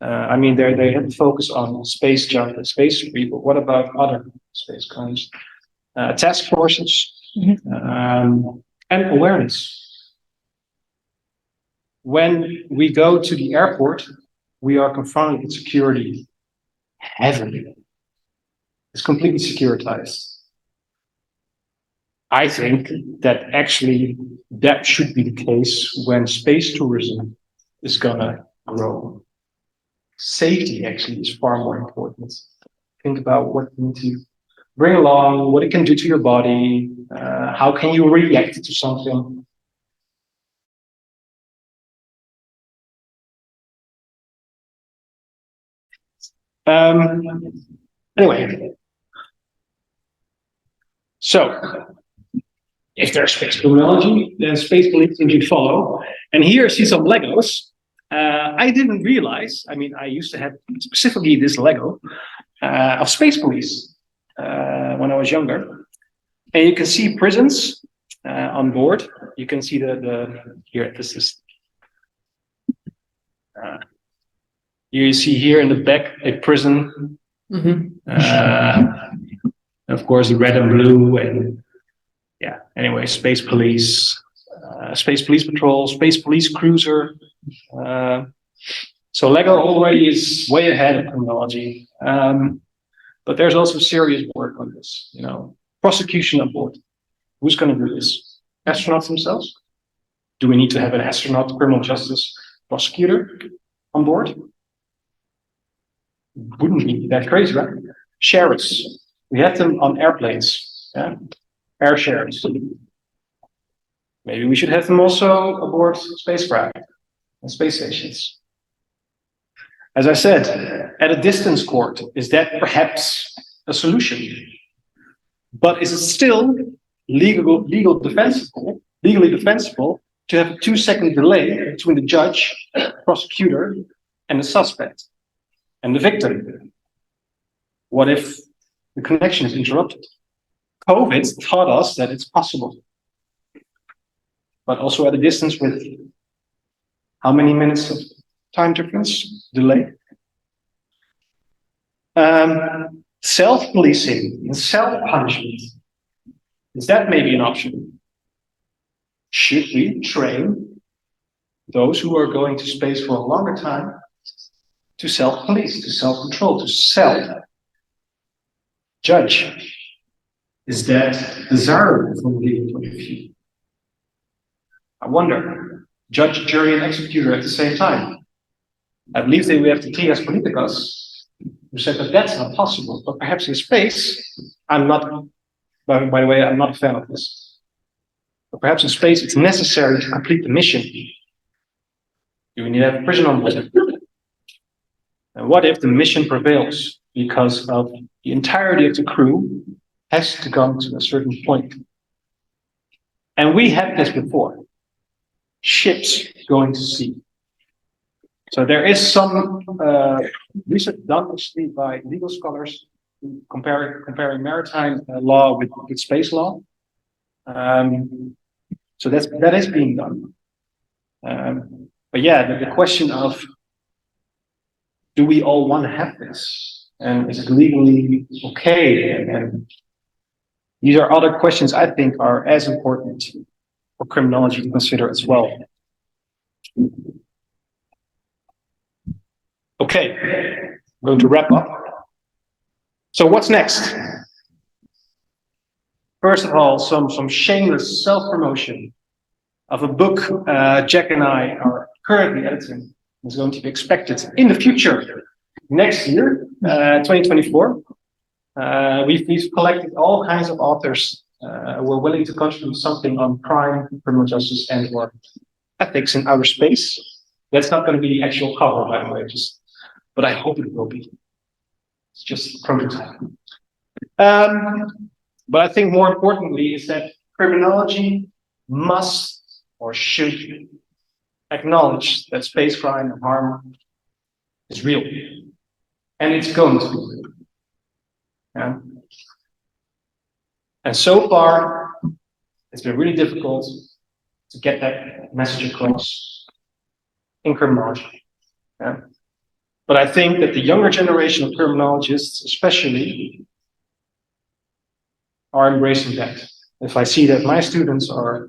I mean, they have to focus on space junk and space debris, but what about other space crimes? Task forces, and awareness. When we go to the airport, we are confronted with security heavily. It's completely securitized. I think that actually that should be the case when space tourism is gonna grow. Safety actually is far more important. Think about what you need to bring along, what it can do to your body, how can you react to something. Anyway, so if there's space criminology, then space policing should follow. And here I see some Legos. I didn't realize, I mean, I used to have specifically this Lego of space police when I was younger. And you can see prisons on board. You can see here, this is, you see here in the back a prison. Of course, the red and blue, and yeah, anyway, space police patrol, space police cruiser. So Lego already is way ahead of criminology. But there's also serious work on this, you know, prosecution on board. Who's going to do this? Astronauts themselves? Do we need to have an astronaut criminal justice prosecutor on board? Wouldn't be that crazy, right? Sheriffs. We have them on airplanes, yeah? Air sheriffs. Maybe we should have them also aboard spacecraft and space stations. As I said, at a distance court, is that perhaps a solution? But is it still legally defensible to have a 2-second delay between the judge, prosecutor, and the suspect and the victim? What if the connection is interrupted? COVID taught us that it's possible, but also at a distance with how many minutes of time difference, delay? Self-policing and self-punishment, is that maybe an option? Should we train those who are going to space for a longer time to self-police, to self-control, to self-judge? Is that desirable from a legal point of view? I wonder, judge, jury, and executor at the same time. I believe that we have the trias politicus, who said that that's not possible, but perhaps in space, I'm not, by the way, I'm not a fan of this. But perhaps in space, it's necessary to complete the mission. Do we need to have a prison on board? And what if the mission prevails because of the entirety of the crew has to come to a certain point? And we had this before. Ships going to sea. So there is some research done actually by legal scholars comparing maritime law with space law. So that is being done. But yeah, the question of, do we all want to have this? And is it legally okay? And these are other questions I think are as important for criminology to consider as well. Okay, I'm going to wrap up. So what's next? First of all, some shameless self-promotion of a book Jack and I are currently editing. It's going to be expected in the future, next year, 2024. We've collected all kinds of authors who are willing to contribute something on crime, criminal justice, and or ethics in outer space. That's not going to be the actual cover, by the way, but I hope it will be. It's just prototype. But I think more importantly is that criminology must or should acknowledge that space crime and harm is real. And it's going to be real. Yeah. And so far, it's been really difficult to get that message across in criminology. Yeah. But I think that the younger generation of criminologists, especially, are embracing that. If I see that my students are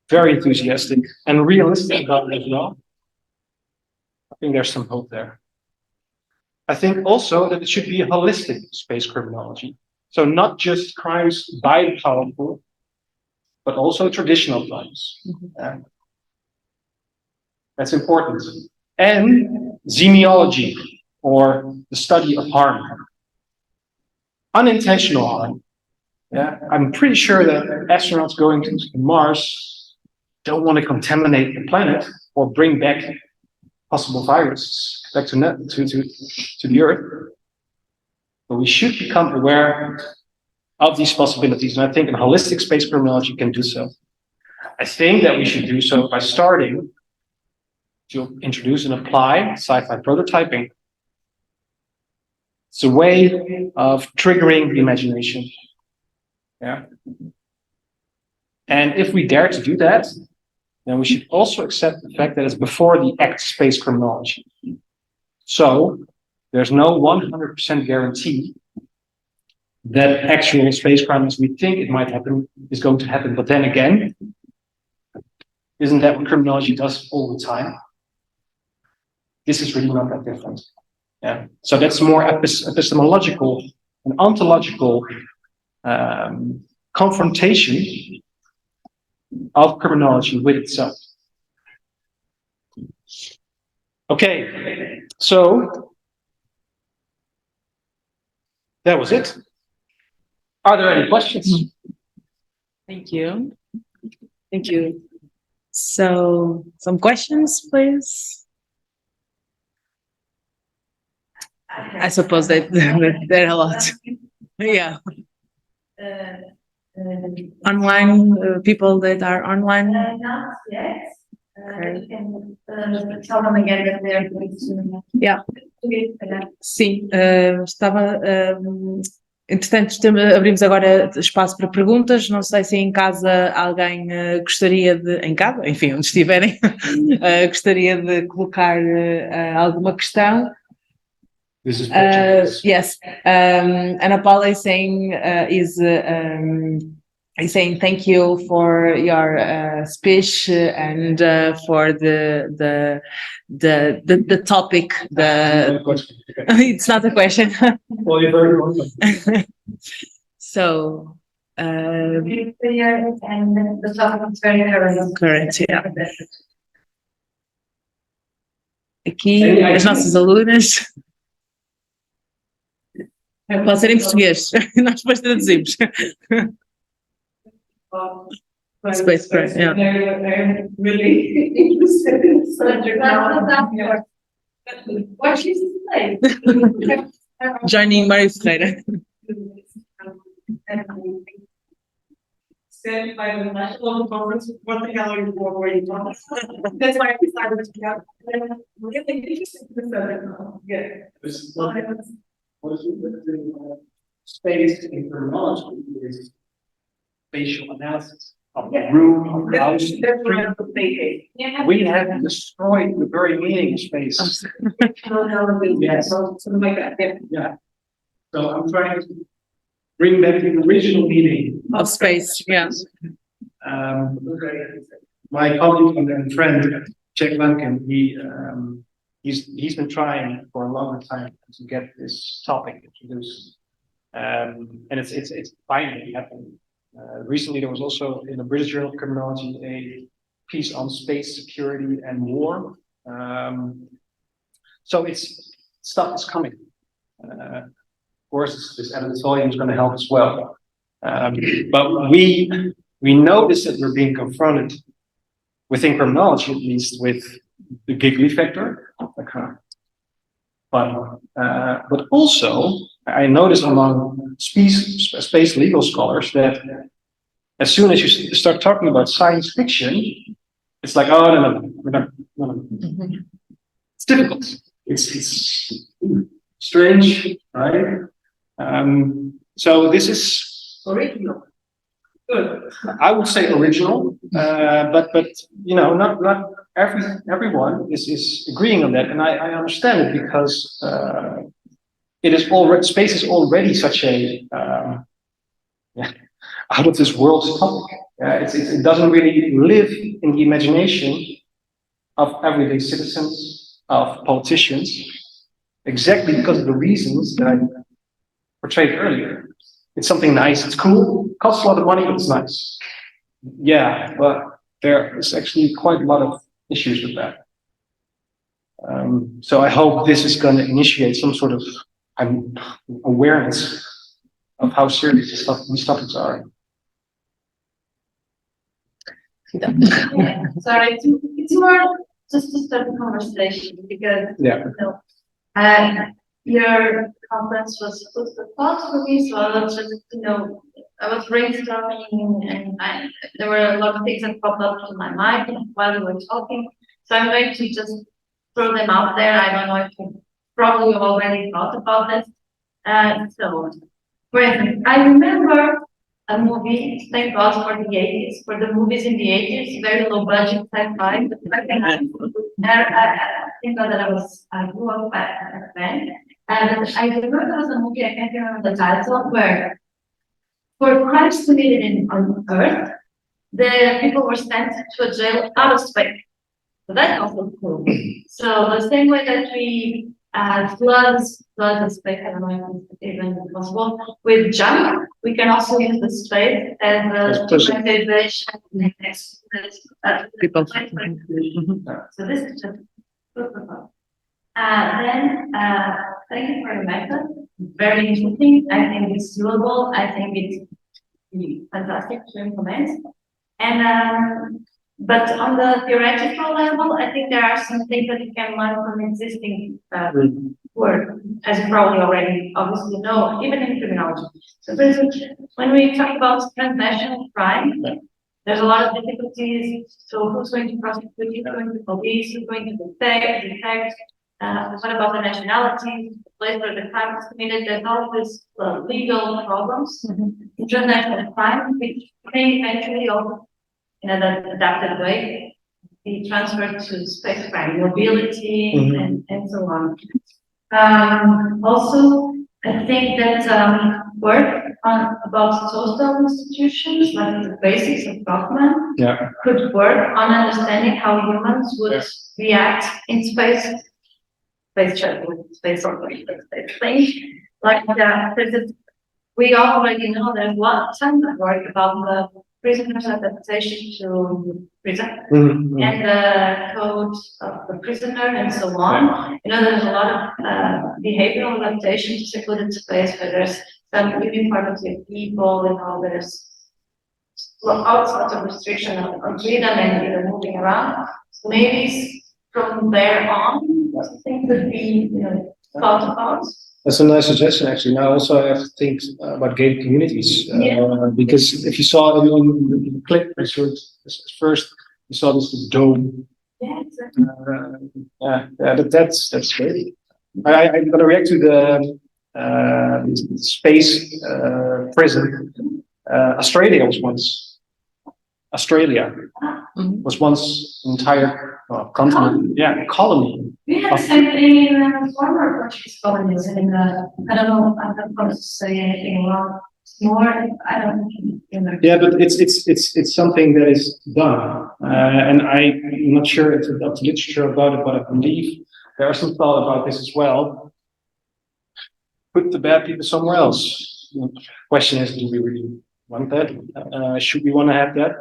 very enthusiastic and realistic about it as well, I think there's some hope there. I think also that it should be a holistic space criminology. So not just crimes by the powerful, but also traditional crimes. That's important. And semiology, or the study of harm. Unintentional harm. Yeah, I'm pretty sure that astronauts going to Mars don't want to contaminate the planet or bring back possible viruses back to the Earth. But we should become aware of these possibilities, and I think a holistic space criminology can do so. I think that we should do so by starting to introduce and apply sci-fi prototyping. It's a way of triggering the imagination. Yeah. And if we dare to do that, then we should also accept the fact that it's before the act space criminology. So there's no 100% guarantee that actual space crime as we think it might happen is going to happen. But then again, isn't that what criminology does all the time? This is really not that different. Yeah. So that's more epistemological and ontological confrontation of criminology with itself. Okay, so that was it. Are there any questions? Thank you. Thank you. So, some questions, please? I suppose that there are a lot. Yeah. Online, people that are online. Not yet. You can tell them again that they're going to. Yeah. Sim, estava. Entretanto, abrimos agora espaço para perguntas. Não sei se em casa alguém gostaria de. Em casa, enfim, onde estiverem, gostaria de colocar alguma questão. This is Yes, Ana Paula is saying is saying thank you for your speech and for the topic. It's not a question. Well, you're very welcome. So. Very clear, and the topic is very current. Correct, yeah. Aqui, as nossas alunas. Pode ser em português, nós depois traduzimos. Space crime, yeah. I'm really interested in the subject now. What she's saying. Joining Maria Ferreira. Said by the national conference, what the hell are you talking about? That's why I decided to get really interested in the subject now. Yeah. What is it? Space in criminology is spatial analysis of the room, of the house. That's what I'm thinking. We have destroyed the very meaning of space. Yes. Something like that, yeah. Yeah. So I'm trying to bring back the original meaning Of space, yeah. My colleague and friend, Jack Lankin, he's been trying for a long time to get this topic introduced, and it's finally happening. Recently, there was also in the British Journal of Criminology a piece on space security and war. So stuff is coming. Of course, this added volume is going to help as well. But we notice that we're being confronted within criminology, at least, with the giggly factor. But also, I notice among space legal scholars that as soon as you start talking about science fiction, it's like, oh, no, we're not, no. It's difficult. It's strange, right? So this is Original. Good. I would say original, but not everyone is agreeing on that, and I understand it because it is already space is already such a out of this world topic. It doesn't really live in the imagination of everyday citizens, of politicians, exactly because of the reasons that I portrayed earlier. It's something nice, it's cool, costs a lot of money, but it's nice. Yeah, but there is actually quite a lot of issues with that. So I hope this is going to initiate some sort of awareness of how serious these topics are. Yeah, sorry, it's more just to start the conversation because your conference was food for thought for me, so I was just, I was brainstorming and there were a lot of things that popped up in my mind while we were talking. So I'm going to just throw them out there. I don't know if you probably already thought about this. So, for instance, I remember a movie, thank God for the 80s, for the movies in the 80s, very low budget sci-fi. Thank God that I grew up back then. And I remember there was a movie, I can't remember the title, where for crimes committed on Earth, the people were sent to a jail out of space. So that's also cool. So the same way that we flood the space, I don't know if it's even possible, with junk, we can also use the space as a documentation next to People. So this is just then thank you for the method. Very interesting. I think it's doable. I think it's fantastic to implement. And but on the theoretical level, I think there are some things that you can learn from existing work, as you probably already obviously know, even in criminology. So for instance, when we talk about transnational crime, there's a lot of difficulties. So who's going to prosecute, who's going to police, who's going to detect, what about the nationality, the place where the crime is committed? There's all these legal problems. International crime, which may eventually also, in an adapted way, be transferred to space crime, mobility, and so on. Also, I think that work about social institutions, like the basics of government, could work on understanding how humans would react in space travel, space operation, space thing. Like we already know there's a lot of tons of work about the prisoners' adaptation to prison and the code of the prisoner and so on. There's a lot of behavioral adaptation to secluded space where there's some living part of the people and there's all sorts of restriction on freedom and moving around. So maybe from there on, something could be thought about. That's a nice suggestion, actually. Now, also, I have to think about gated communities because if you saw the clip, first you saw this dome. Yeah, exactly. That's great. I'm going to react to the space prison. Australia was once an entire continent, colony. We had the same thing in former Portuguese colonies. And I don't know, I'm not going to say anything wrong. More, I don't know. Yeah, but it's something that is done, and I'm not sure if there's literature about it, but I believe there are some thought about this as well. Put the bad people somewhere else. The question is, do we really want that? Should we want to have that?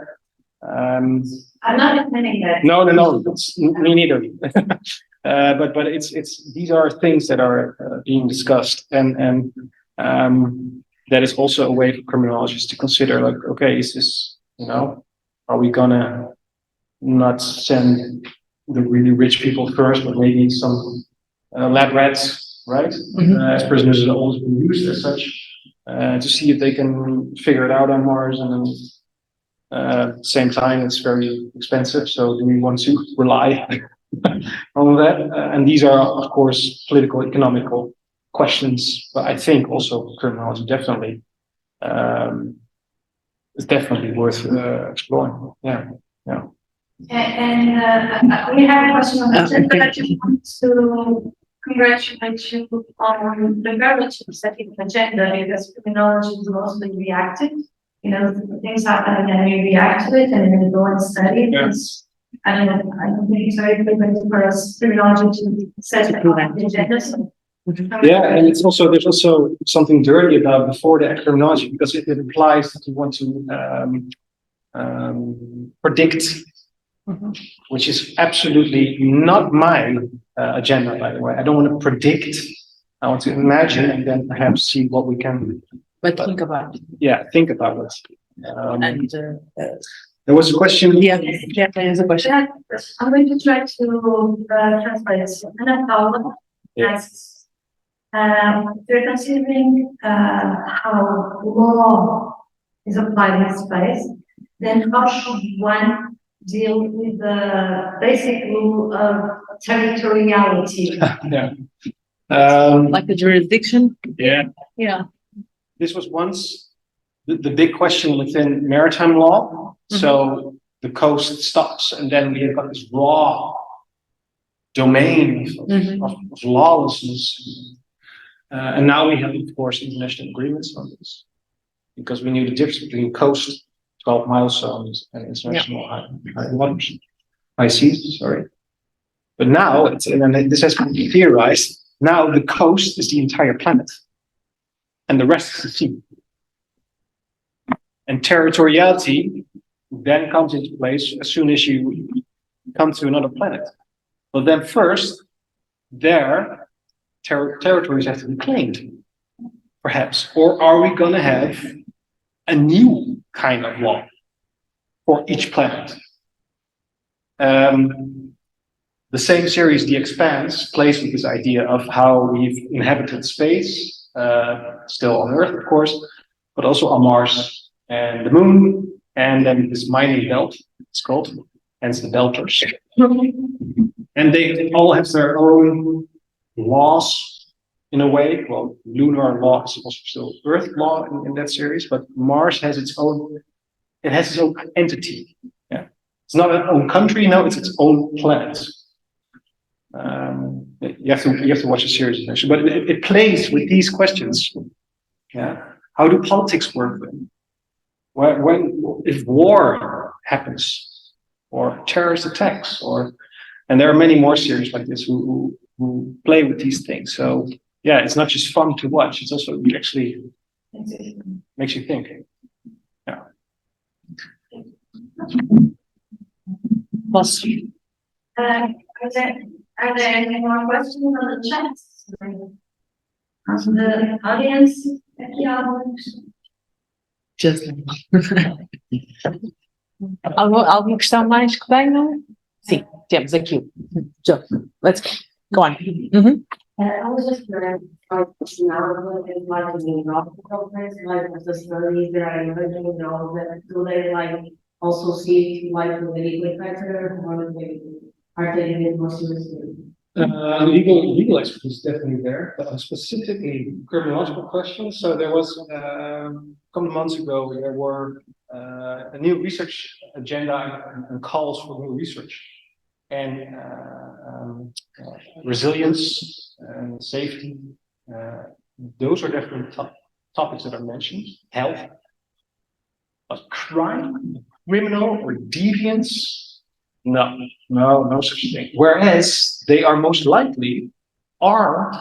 I'm not admitting that. No, me neither. But it's these are things that are being discussed, and that is also a way for criminologists to consider, like, okay, is this, are we gonna not send the really rich people first, but maybe some lab rats, right? As prisoners have always been used as such, to see if they can figure it out on Mars and then Same time, it's very expensive. So do we want to rely on that? And these are, of course, political, economical questions. But I think also criminology definitely is definitely worth exploring. Yeah. And we have a question on the chat, but I just want to congratulate you on the very setting agenda, because criminology is mostly reactive. You know, things happen and we react to it and then we go and study it. Yes. I don't think it's very frequent for us criminology to set the agenda. So. Yeah, and it's also there's also something dirty about before the criminology, because it implies that you want to predict, which is absolutely not my agenda, by the way. I don't want to predict. I want to imagine and then perhaps see what we can. But think about it. Yeah, think about it. And There was a question. yeah, there's a question. I'm going to try to translate. Anna Paula asks, they're considering how law is applied in space, then how should one deal with the basic rule of territoriality? Yeah. Like the jurisdiction? Yeah. Yeah. This was once the big question within maritime law. So the coast stops, and then we have got this raw domain of lawlessness. And now we have, of course, international agreements on this, because we knew the difference between coast, 12-mile zones, and international high seas. Sorry, but now and this has been theorized. Now the coast is the entire planet, and the rest is the sea. And territoriality then comes into place as soon as you come to another planet. But then first, their territories have to be claimed, perhaps. Or are we going to have a new kind of law for each planet? The same series, The Expanse, plays with this idea of how we've inhabited space, still on Earth, of course, but also on Mars and the Moon, and then this mining belt, it's called, hence the belters. And they all have their own laws in a way. Well, lunar law is also still Earth law in that series, but Mars has its own, it has its own entity. Yeah. It's not its own country, no, it's its own planet. You have to watch the series, but it plays with these questions. Yeah. How do politics work then? When if war happens, or terrorist attacks, and there are many more series like this who play with these things. So yeah, it's not just fun to watch; it's also actually makes you think. Yeah. Are there any more questions on the chat? On the audience? Just alguma questão mais que tenham? Sim, temos aqui. So, let's go on. I was just curious about personality and like the programs, like the studies that I originally know that do they like also see like the legal factor or are they in more seriously? Legal expertise is definitely there, but specifically criminological questions. So there was a couple of months ago there were a new research agenda and calls for new research, and resilience and safety. Those are definitely topics that are mentioned. Health, but crime, criminal or deviance. No such thing. Whereas they are most likely are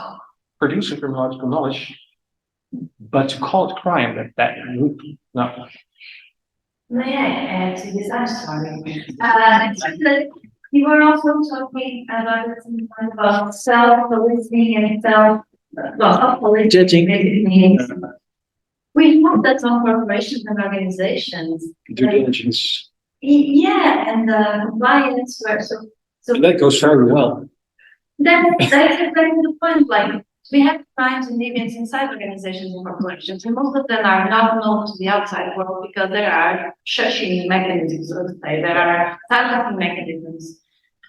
producing criminological knowledge, but to call it crime, no. May I add to this? I'm sorry. You were also talking about self-policing and self-policing. Judging. We know that some corporations and organizations. Due diligence. Yeah, and compliance. So that goes very well. That's exactly the point. Like we have crimes and deviance inside organizations and corporations, and most of them are not known to the outside world because there are shushing mechanisms, so to say, there are silencing mechanisms.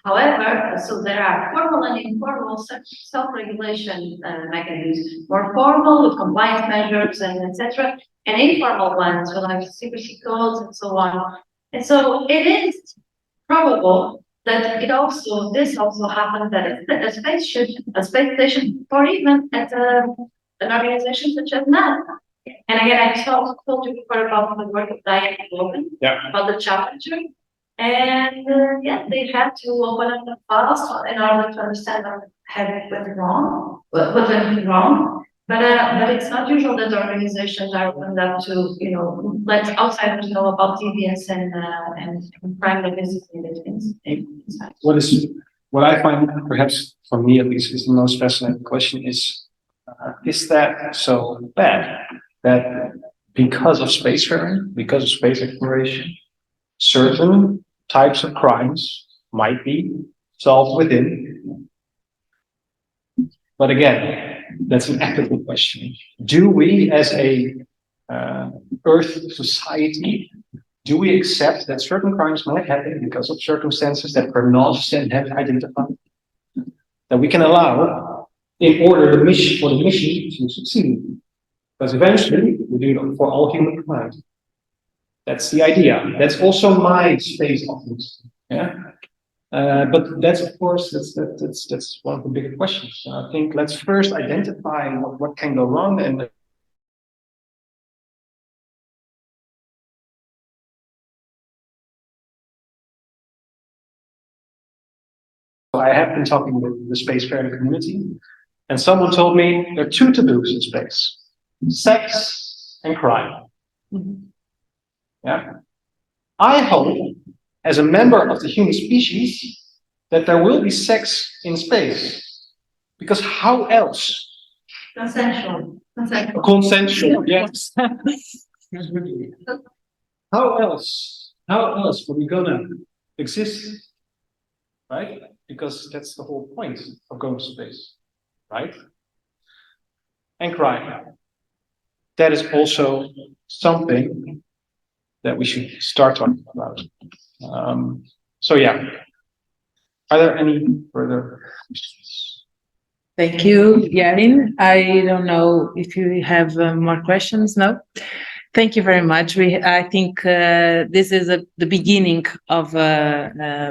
However, so there are formal and informal self-regulation mechanisms, more formal with compliance measures and etc., and informal ones with like secrecy codes and so on. And so it is probable that this also happens that a space station, or even at an organization such as NASA. And again, I told you before about the work of Diane Logan, about the Challenger. And yeah, they had to open up the files in order to understand what went wrong. But it's not usual that organizations are opened up to, let outsiders know about deviance and crime that is inside. What I find, perhaps for me at least, is the most fascinating question is that so bad that because of spacefaring, because of space exploration, certain types of crimes might be solved within? But again, that's an ethical question. Do we, as a Earth society, do we accept that certain crimes might happen because of circumstances that criminologists have identified, that we can allow in order for the mission to succeed? Because eventually we do it for all humankind. That's the idea. That's also my space office. Yeah. But that's, of course, that's one of the bigger questions. I think let's first identify what can go wrong, and I have been talking with the spacefaring community, and someone told me there are two taboos in space: sex and crime. Yeah. I hope, as a member of the human species, that there will be sex in space, because how else? Consensual. Consensual, yes. How else are we gonna exist, right? Because that's the whole point of going to space, right? And crime. That is also something that we should start talking about. So yeah, are there any further questions? Thank you, Yarin. I don't know if you have more questions. No? Thank you very much. I think this is the beginning of a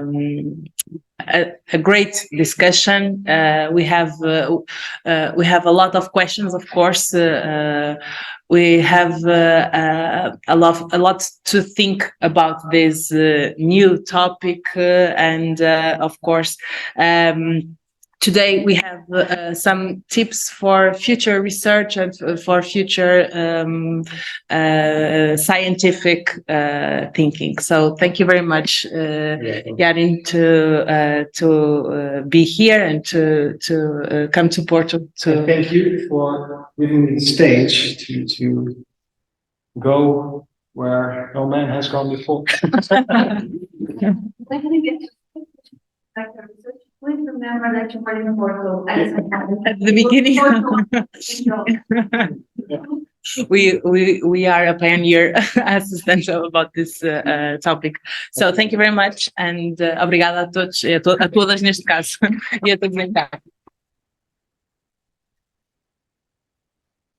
great discussion. We have a lot of questions, of course. We have a lot to think about this new topic, and of course, today we have some tips for future research and for future scientific thinking. So thank you very much, Yarin, to be here and to come to Porto. And thank you for giving me the stage to go where no man has gone before. Please remember that you were in Porto at the beginning. We are a pioneer assistant about this topic. So thank you very much, and obrigada a todos, a todas neste caso, e a todos em cá.